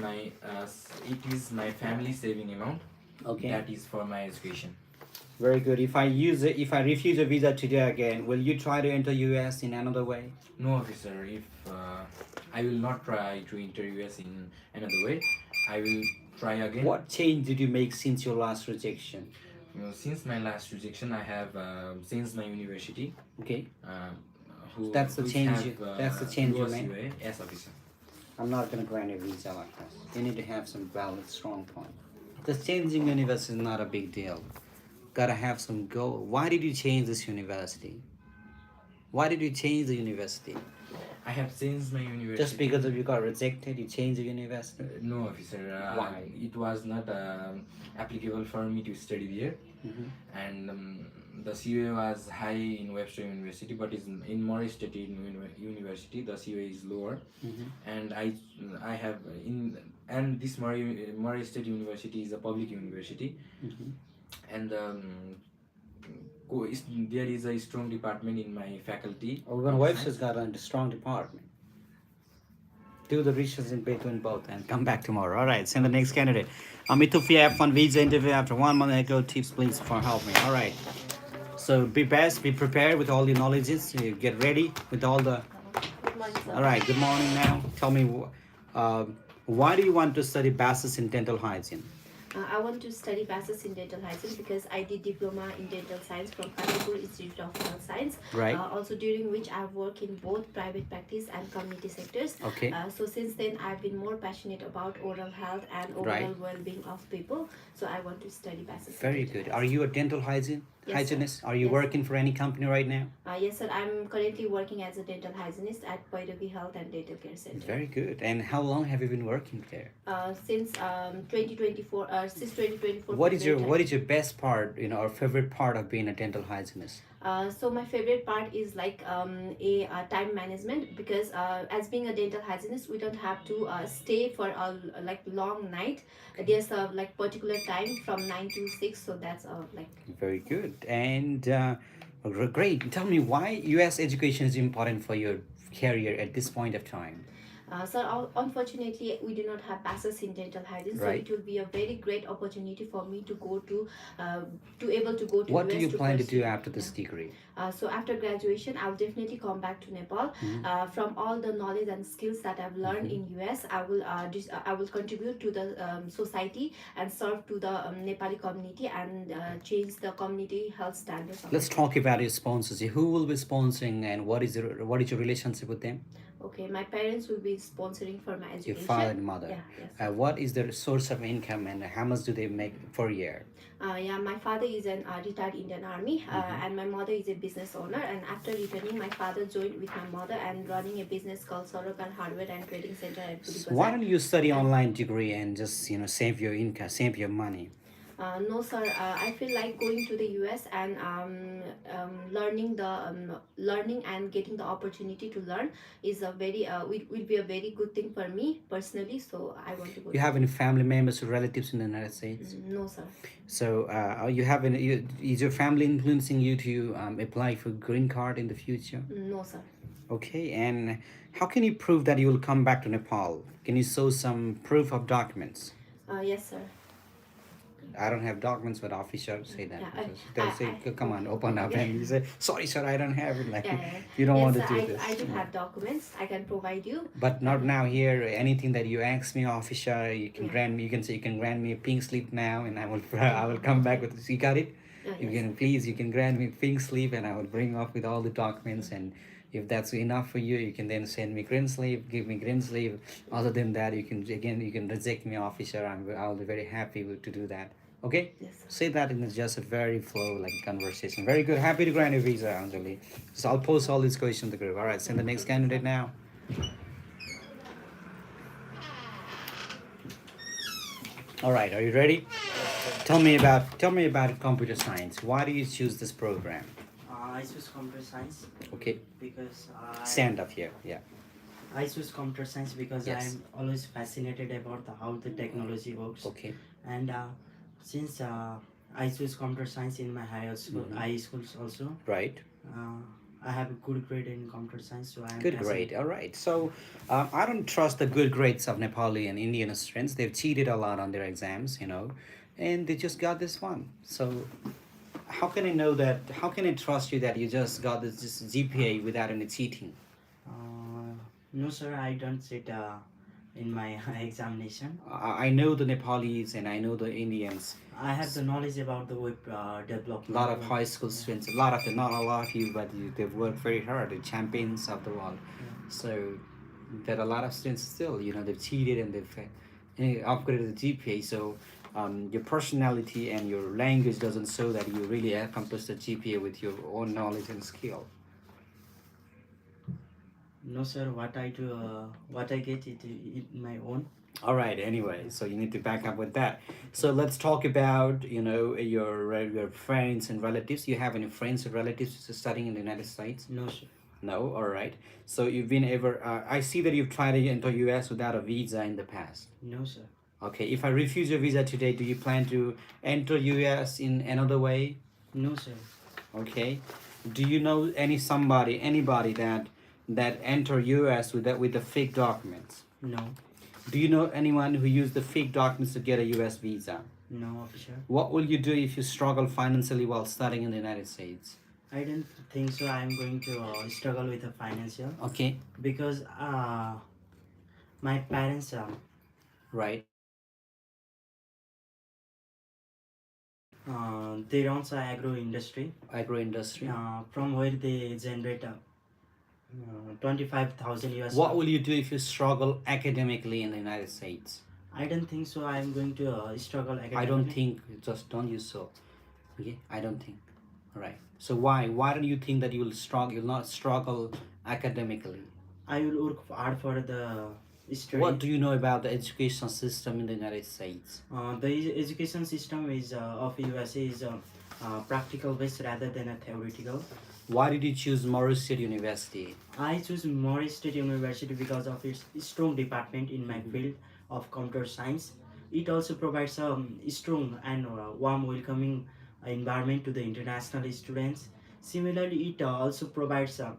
my family saving amount. Okay. That is for my education. Very good. If I refuse a visa today again, will you try to enter US in another way? No, officer. If I will not try to enter US in another way, I will try again. What change did you make since your last rejection? Since my last rejection, I have changed my university. Okay. That's the change you made? UA. Yes, officer. I'm not gonna grant a visa like this. You need to have some valid, strong point. Just changing university is not a big deal. Gotta have some goal. Why did you change this university? Why did you change the university? I have changed my university. Just because of you got rejected, you changed the university? No, officer. Why? It was not applicable for me to study there, and the CUA was high in Webster University, but in Murray State University the CUA is lower, and I have and this Murray State University is a public university, and there is a strong department in my faculty. Urban Webster's got a strong department. Do the research in between both and come back tomorrow. All right, send the next candidate. Ethiopia F1 visa interview after 1 month ago. Tips, please, for help me. All right. So be best, be prepared with all the knowledges. You get ready with all the. Good morning, sir. All right. Good morning. Now, tell me, why do you want to study bachelor's in dental hygiene? I want to study bachelor's in dental hygiene because I did diploma in dental science from Kanpur Institute of Health Science. Right. Also during which I've worked in both private practice and community sectors. Okay. So since then I've been more passionate about oral health and overall well-being of people. So I want to study bachelor's. Very good. Are you a dental hygienist? Are you working for any company right now? Yes, sir. I'm currently working as a dental hygienist at Pairavi Health and Dental Care Center. Very good. And how long have you been working there? Since 2024. Since 2024. What is your best part, or favorite part of being a dental hygienist? So my favorite part is like time management, because as being a dental hygienist, we don't have to stay for a long night. There's a particular time from 9 to 6, so that's Very good. And great. Tell me why U.S. education is important for your career at this point of time. So unfortunately, we do not have bachelor's in dental hygiene, so it will be a very great opportunity for me to go to able to go to. What US do you plan to pursue. do after this degree? So after graduation, I'll definitely come back to Nepal. From all the knowledge and skills that I've learned in US, I will contribute to the society and serve to the Nepali community and change the community health standards. Let's talk about your sponsors. Who will be sponsoring, and what is your relationship with them? Okay, my parents will be sponsoring for my education. Your father and mother. Yeah, yes. What is their source of income, and how much do they make per year? My father is an retired Indian Army, and my mother is a business owner. And after returning, my father joined with my mother and running a business called Sorokan Hardware and Trading Center at Puri Why don't you study online degree and just save your income, save your money? No, sir. I feel like going to the US and learning and getting the opportunity to learn is a very will be a very good thing for me personally. So I want to go. You have any family members or relatives in the United States? No, sir. So is your family influencing you to apply for green card in the future? No, sir. Okay, and how can you prove that you will come back to Nepal? Can you show some proof of documents? Yes, sir. I don't have documents, but officers say that. Yeah, They'll say, come on, open up. And you say, sorry, sir, I don't have it. Yeah. You don't Yes, want sir, to do this. I do have documents. I can provide you. But not now here. Anything that you ask me, officer, you can grant me. You can say you can grant me a pink slip now, and I will come back with this. You got it? You can grant me pink slip, and I will bring off with all the documents. And if that's enough for you, you can then send me green slip, give me green slip. Other than that, you can reject me, officer. I'll be very happy to do that. Okay? Yes. Say that in just a very flow conversation. Very good. Happy to grant your visa, Anjali. So I'll post all these questions in the group. All right, send the next candidate now. All right, are you ready? Tell me about computer science. Why do you choose this program? I choose computer science. Okay. Because Stand up here. Yeah. I choose computer science because Yes. I'm always fascinated about how the technology works. Okay. And since I choose computer science in my high schools also. Right. I have a good grade in computer science, so I'm Good grade. All right. So I don't trust the good grades of Nepali and Indian students. They've cheated a lot on their exams, and they just got this one. So how can I know that? How can I trust you that you just got this GPA without any cheating? No, sir, I don't sit in my examination. I know the Nepalis and I know the Indians. I have the knowledge about the web development. A lot of high school students, a lot of them, not a lot of you, but they've worked very hard. They're champions of the world. So there are a lot of students still, they've cheated and they've upgraded the GPA. So your personality and your language doesn't show that you really accomplished the GPA with your own knowledge and skill. No, sir. What I do, what I get it my own. All right. Anyway, so you need to back up with that. So let's talk about your friends and relatives. You have any friends or relatives studying in the United States? No, sir. No. All right. So you've been ever? I see that you've tried to enter U.S. without a visa in the past. No, sir. Okay. If I refuse your visa today, do you plan to enter U.S. in another way? No, sir. Okay. Do you know anybody that enter U.S. with the fake documents? No. Do you know anyone who used the fake documents to get a U.S. visa? No, officer. What will you do if you struggle financially while studying in the United States? I don't think so. I'm going to struggle with the financial. Okay. Because my parents Right. they run the agro industry. Agro industry. From where they generate 25,000 US. What will you do if you struggle academically in the United States? I don't think so. I'm going to struggle academically. I don't think. Just don't use so. Okay. I don't think. All right. So why? Why don't you think that you will struggle? You'll not struggle academically. I will work hard for the study. What do you know about the education system in the United States? The education system is of USA is practical based rather than a theoretical. Why did you choose Morris State University? I choose Morris State University because of its strong department in my field of computer science. It also provides a strong and warm welcoming environment to the international students. Similarly, it also provides the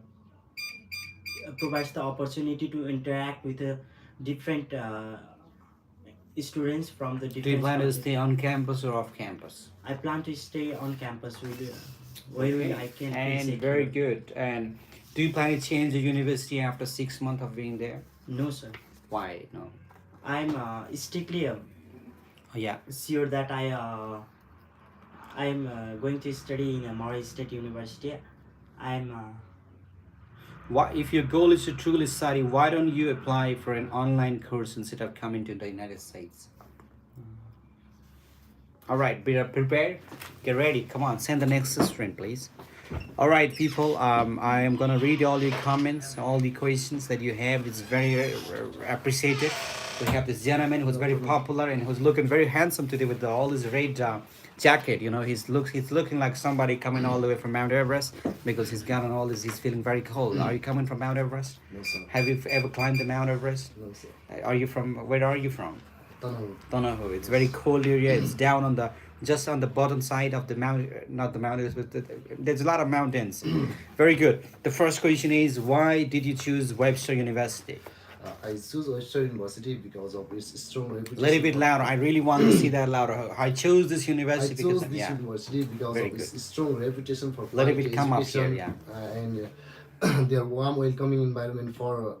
opportunity to interact with different students from the different. Do you plan to countries. stay on campus or off campus? I plan to stay on campus with where I can. And very good. And do you plan to change the university after 6 months of being there? No, sir. Why? No. I'm strictly Yeah. sure that I'm going to study in Morris State University. I'm Why, if your goal is to truly study, why don't you apply for an online course instead of coming to the United States? All right, be prepared. Get ready. Come on, send the next student, please. All right, people. I am gonna read all your comments, all the questions that you have. It's very appreciated. We have this gentleman who's very popular and who's looking very handsome today with all his red jacket. You know, he's looking like somebody coming all the way from Mount Everest because he's got on all this. He's feeling very cold. Are you coming from Mount Everest? No, sir. Have you ever climbed the Mount Everest? No, sir. Are you from? Where are you from? Tonahu. Tonahu. It's very cold area. It's down on the just on the bottom side of the mount, not the mountains, but there's a lot of mountains. Very good. The first question is, why did you choose Webster University? I choose Webster University because of its strong reputation. Little bit louder. I really want to see that louder. I chose this university I chose because this university because Very of its good. strong reputation for Little quality bit come up here, education, and their warm welcoming environment for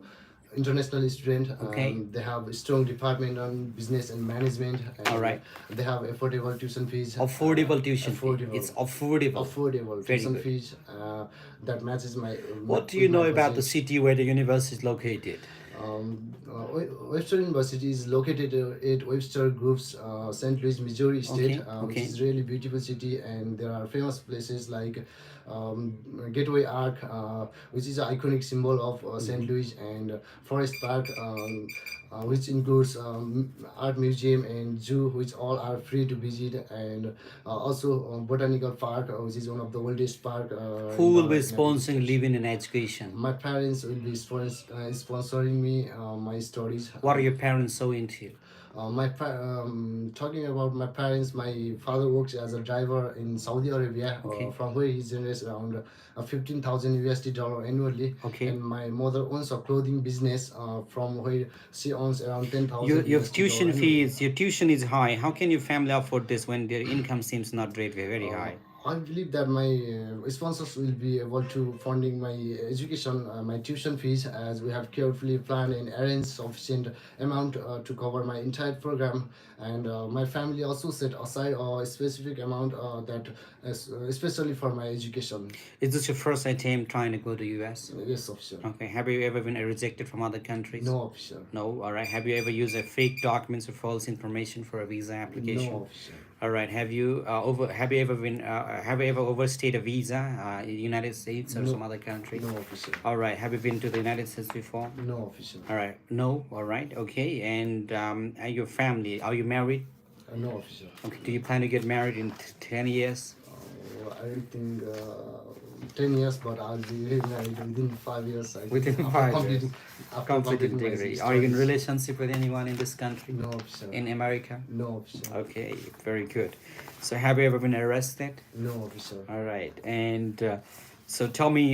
international students. Okay. They have a strong department on business and management. And All right. They have affordable tuition fees. Affordable tuition fee. Affordable. It's affordable. Affordable Very tuition good. fees that matches my. What do you know about the city where the university is located? Webster University is located at Webster Group's St. Louis, Missouri state, which is really beautiful city, and there are famous places like Gateway Arc, which is an iconic symbol of St. Louis, and Forest Park, which includes art museum and zoo, which all are free to visit, and also Botanical Park, which is one of the oldest park. Who will be sponsoring living and education? My parents will be sponsoring me my studies. What are your parents so into? Talking about my parents, my father works as a driver in Saudi Arabia, Okay. from where he generates around 15,000 USD dollar annually. Okay. And my mother owns a clothing business, from where she owns around 10,000. Your USD tuition dollar fees, your tuition is high. How can your family afford this when their income seems not very high? I believe that my sponsors will be able to funding my education, my tuition fees, as we have carefully planned and arranged sufficient amount to cover my entire program. And my family also set aside a specific amount that is especially for my education. Is this your first attempt trying to go to US? Yes, officer. Okay. Have you ever been rejected from other countries? No, officer. No. All right. Have you ever used a fake documents or false information for a visa application? No, officer. All right. Have you ever been have you ever overstayed a visa in the United States or No. some other country? No official. All right. Have you been to the United States before? No official. All right. No. All right. Okay. And your family, are you married? No official. Okay. Do you plan to get married in 10 years? I think 10 years, but I'll be married within 5 years. I think, Within after 5 years. completing- after Completed completing my degree. Are you in studies. relationship with anyone in this country? No official. In America? No official. Okay. Very good. So have you ever been arrested? No official. All right. And so tell me,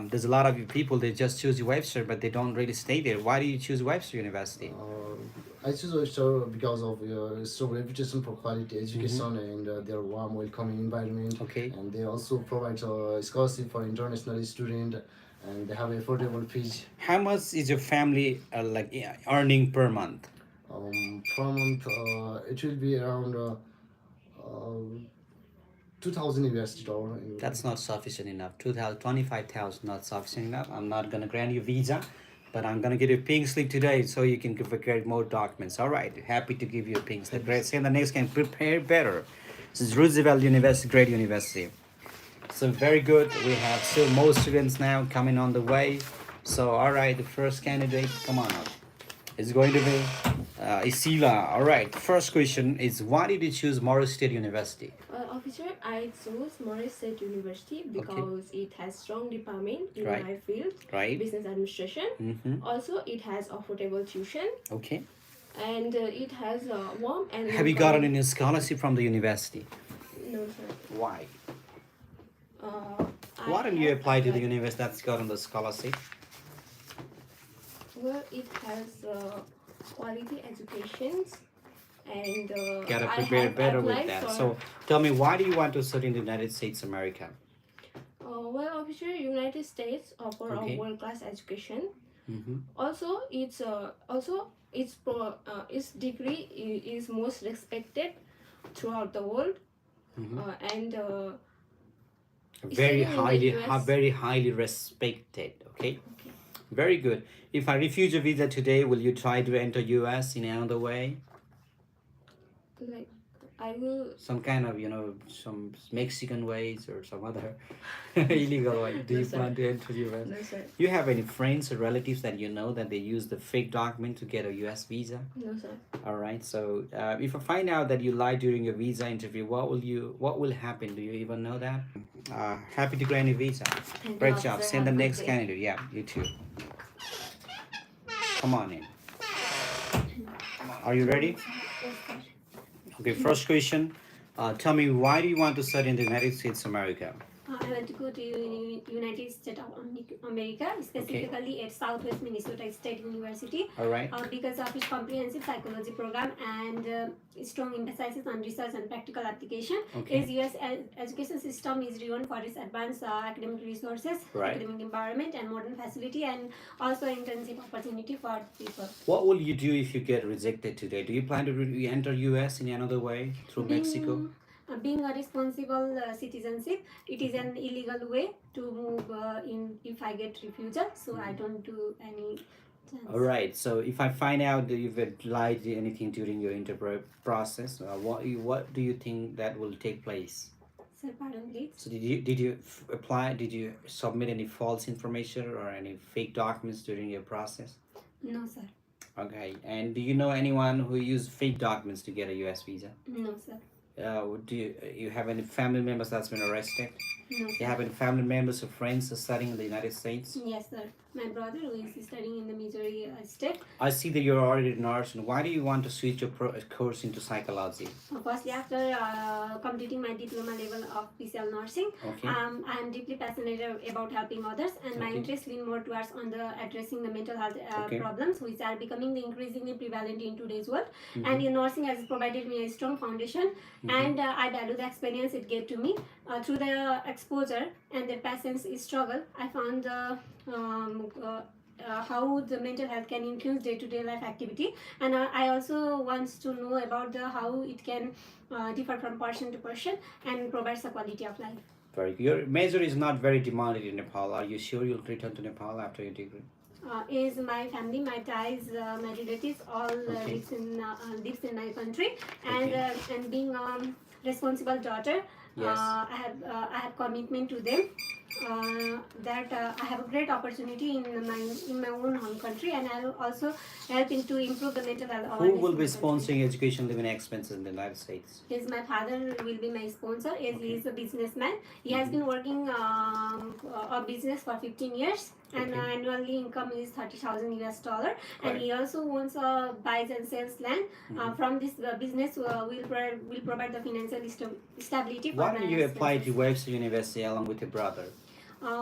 there's a lot of people, they just choose Webster, but they don't really stay there. Why do you choose Webster University? I choose Webster because of strong reputation for quality education Mm-hmm. and their warm, welcoming environment. Okay. And they also provide scholarship for international students, and they have affordable fees. How much is your family earning per month? Per month, it will be around 2,000 US dollar. That's not sufficient enough. 25,000 not sufficient enough. I'm not gonna grant you visa, but I'm gonna give you a pink slip today so you can get more documents. All right, happy to give you a pink slip. Great. Say the next can prepare better. This is Roosevelt University, great university. So very good. We have still more students now coming on the way. So all right, the first candidate, come on up. It's going to be Isila. All right. First question is, why did you choose Morris State University? Officer, I chose Morris State University because it has strong department in Right. my field, Right. business administration. Mm-hmm. Also, it has affordable tuition Okay. and it has warm and. Have you gotten any scholarship from the university? No, sir. Why? I Why don't you have apply to the applied- university that's gotten the scholarship? Well, it has quality educations and Gotta I prepare have better with applied that. for- So tell me, why do you want to study in the United States, America? well, officer, United States offer Okay. a world-class education. Mm-hmm. Also, its degree is most respected throughout the world, Mhm. and Very studying in the highly, US very highly respected. Okay. Very good. If I refuse a visa today, will you try to enter US in another way? like I will. Some kind of, some Mexican ways or some other illegal way. Do No, you sir. plan to enter US? No, sir. You have any friends or relatives that you know that they use the fake document to get a US visa? No, sir. All right. So if I find out that you lied during your visa interview, what will happen? Do you even know that? Happy to grant you visa. you, Great job. officer. Send the Have a good next day. candidate. Yeah, you too. Come on in. Are you ready? Okay. First question. Tell me, why do you want to study in the United States of America? I want to go to United States of America, specifically at Southwest Minnesota State University. All right. Because of its comprehensive psychology program and strong emphasis on research and practical application. Okay. Its U.S. education system is renowned for its advanced academic resources, Right. academic environment, and modern facility, and also internship opportunity for people. What will you do if you get rejected today? Do you plan to enter US in another way through Mexico? Being a responsible citizenship, it is an illegal way to move in if I get refusal, so I don't do any chance. All right. So if I find out that you've lied anything during your interview process, what do you think that will take place? Sir, pardon please. So did you apply? Did you submit any false information or any fake documents during your process? No, sir. Okay. And do you know anyone who used fake documents to get a U.S. visa? No, sir. Do you have any family members that's been arrested? No, Do sir. you have any family members or friends studying in the United States? Yes, sir. My brother who is studying in the Missouri state. I see that you're already a nurse, and why do you want to switch your course into psychology? Firstly, after completing my diploma level of PCL nursing, Okay. I am deeply passionate about helping others, and my Okay. interest lean more towards on the addressing the mental health Okay. problems, which are becoming increasingly prevalent in today's world. Mhm. And nursing has provided me a strong foundation, and I value the experience it gave to me. Through the exposure and the patient's struggle, I found how the mental health can influence day-to-day life activity, and I also want to know about how it can differ from person to person and provides a quality of life. Very good. Your major is not very demanded in Nepal. Are you sure you'll return to Nepal after your degree? Is my family, my ties, my relatives all lives in my country, and Okay. and being a responsible daughter, Yes. I have commitment to them. That I have a great opportunity in my own home country, and I will also helping to improve the mental health Who awareness. will in be my country. sponsoring education living expenses in the United States? Is my father will be my sponsor, as he is a businessman. He has been working a business for 15 years, and Okay. annually income is $30,000 US, and Correct. he also owns buys and sells land. From this business, will provide the financial stability for Why my don't you apply expenses. to Webster University along with your brother?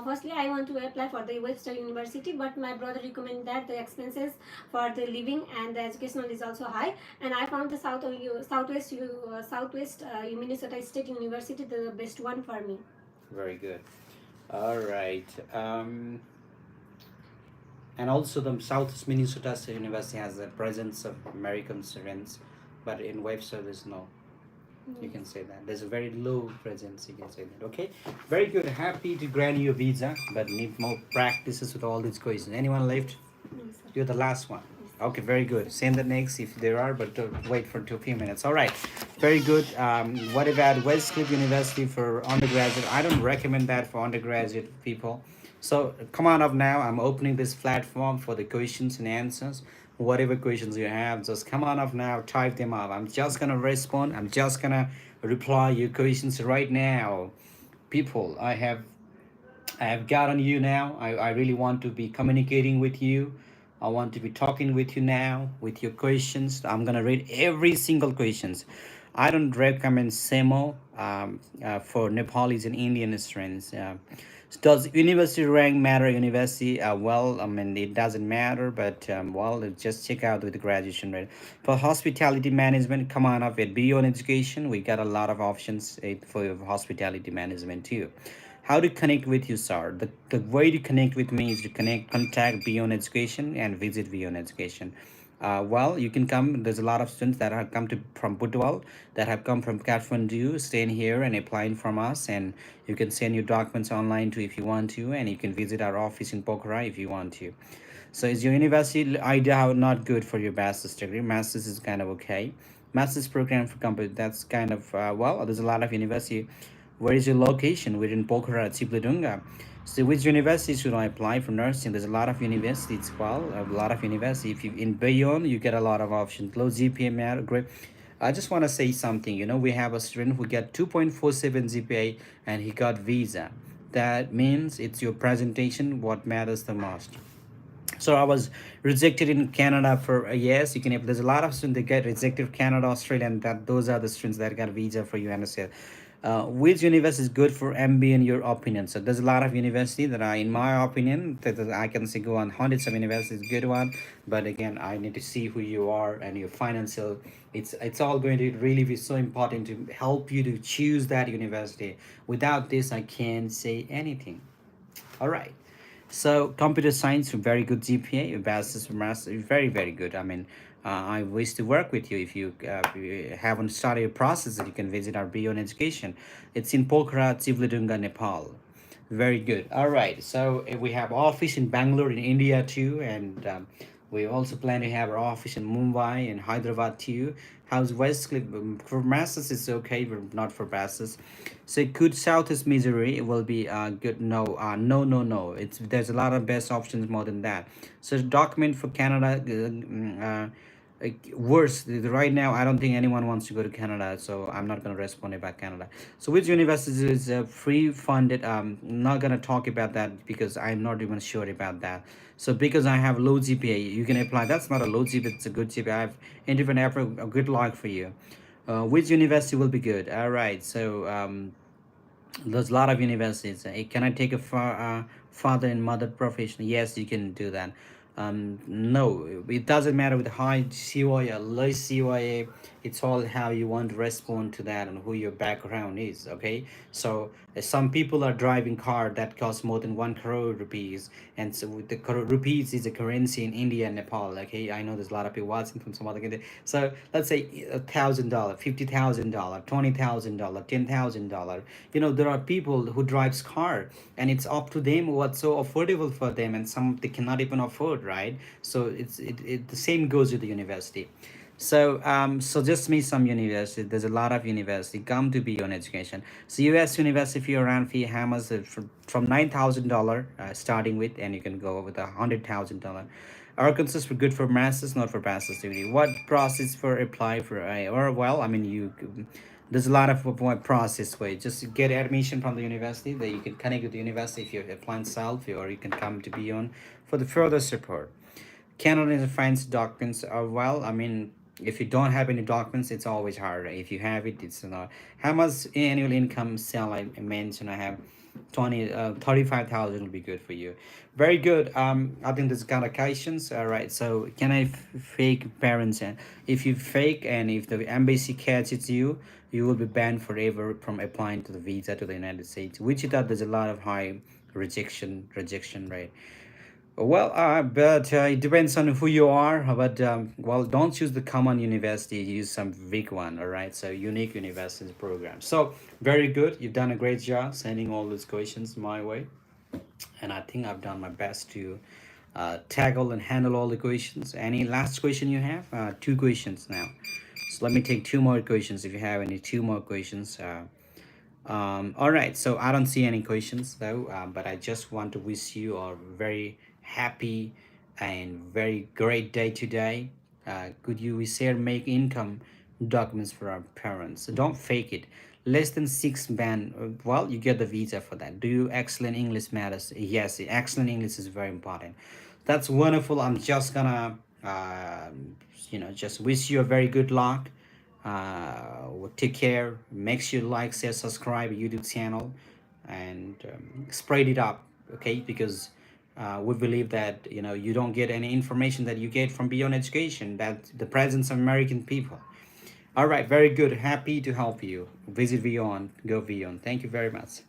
Firstly, I want to apply for the Webster University, but my brother recommended that the expenses for the living and the educational is also high. And I found the Southwest Minnesota State University the best one for me. Very good. All right. And also the South Minnesota State University has a presence of American students, but in Webster there's no. You can say that. There's a very low presence, you can say that. Okay? Very good. Happy to grant you a visa, but need more practices with all these questions. Anyone left? You're the last one. Okay, very good. Send the next if there are, but wait for 2 minutes. All right. Very good. What about Westcliff University for undergraduate? I don't recommend that for undergraduate people. So come on up now. I'm opening this platform for the questions and answers. Whatever questions you have, just come on up now, type them up. I'm just gonna respond. I'm just gonna reply your questions right now. People, I have gotten you now. I really want to be communicating with you. I want to be talking with you now with your questions. I'm gonna read every single questions. I don't recommend SEMO for Nepalese and Indian students. Does university rank matter? University, well, I mean, it doesn't matter, but well, just check out with the graduation rate. For hospitality management, come on up with Beyond Education. We got a lot of options for hospitality management too. How to connect with you, sir? The way to connect with me is to contact Beyond Education and visit Beyond Education. Well, you can come. There's a lot of students that have come from Budwal, that have come from Kathmandu, staying here and applying from us. And you can send your documents online too if you want to, and you can visit our office in Pokhara if you want to. So is your university idea how not good for your master's degree? Master's is kind of okay. Master's program for computer, that's kind of well. There's a lot of university. Where is your location? We're in Pokhara, Chipladunga. So which university should I apply for nursing? There's a lot of universities. Well, a lot of university. If you in Bayonne, you get a lot of options. Low GPA matter, great. I just want to say something. You know, we have a student who got 2.47 GPA and he got visa. That means it's your presentation what matters the most. So I was rejected in Canada for a yes. You can. There's a lot of students that get rejected Canada, Australia, and that those are the students that got visa for UNSL. Which university is good for MBA in your opinion? So there's a lot of university that are, in my opinion, that I can say go on hundreds of universities, good one. But again, I need to see who you are and your financial. It's all going to really be so important to help you to choose that university. Without this, I can't say anything. All right. So computer science, very good GPA, bachelor's master's, very, very good. I mean, I wish to work with you. If you haven't started a process, that you can visit our Beyond Education. It's in Pokhara, Chipladunga, Nepal. Very good. All right. So we have office in Bangalore in India too, and we also plan to have our office in Mumbai and Hyderabad too. How's Westcliff? For masters it's okay, but not for bachelors. So could Southeast Missouri will be good? No, no. There's a lot of best options more than that. So document for Canada. Worse right now, I don't think anyone wants to go to Canada, so I'm not going to respond about Canada. So which university is free funded? Not going to talk about that because I'm not even sure about that. So because I have low GPA, you can apply. That's not a low GPA, it's a good GPA. I have indifferent effort. Good luck for you. Which university will be good? All right, so there's a lot of universities. Can I take a father and mother profession? Yes, you can do that. No, it doesn't matter with high CYA, low CYA. It's all how you want to respond to that and who your background is. Okay, so some people are driving car that costs more than 1 crore rupees, and so the rupees is a currency in India and Nepal. Okay, I know there's a lot of people watching from some other country. So let's say $1,000, $50,000, $20,000, $10,000. You know, there are people who drives car, and it's up to them what's so affordable for them, and some they cannot even afford, right? So the same goes with the university. So just me some university. There's a lot of university come to be on education. So U.S. university fee around fee how much from $9,000 starting with, and you can go with $100,000. Arkansas for good for masters, not for bachelor's degree. What process for apply for a or well? I mean you. There's a lot of process way. Just get admission from the university. That you can connect with the university if you're applying self, or you can come to be on for the further support. Canada and France documents are well. I mean, if you don't have any documents, it's always harder. If you have it, it's not. How much annual income sell I mentioned? I have 35,000 will be good for you. Very good. I think there's kind of questions. All right. So can I fake parents? And if you fake, and if the embassy catches you, you will be banned forever from applying to the visa to the United States. Wichita, there's a lot of high rejection rate. Well, but it depends on who you are. But well, don't choose the common university. Use some big one. All right. So unique university program. So very good. You've done a great job sending all those questions my way, and I think I've done my best to tackle and handle all the questions. Any last question you have? Two questions now. So let me take two more questions. If you have any two more questions. All right. So I don't see any questions though. But I just want to wish you a very happy and very great day today. Could you share make income documents for our parents? So don't fake it. Less than 6 band, well, you get the visa for that. Do you excellent English matters? Yes, excellent English is very important. That's wonderful. I'm just gonna just wish you a very good luck. Take care. Make sure you like, share, subscribe YouTube channel, and spread it up, okay? Because we believe that you don't get any information that you get from beyond education, that the presence of American people. All right, very good. Happy to help you. Visit Beyond, go Beyond. Thank you very much.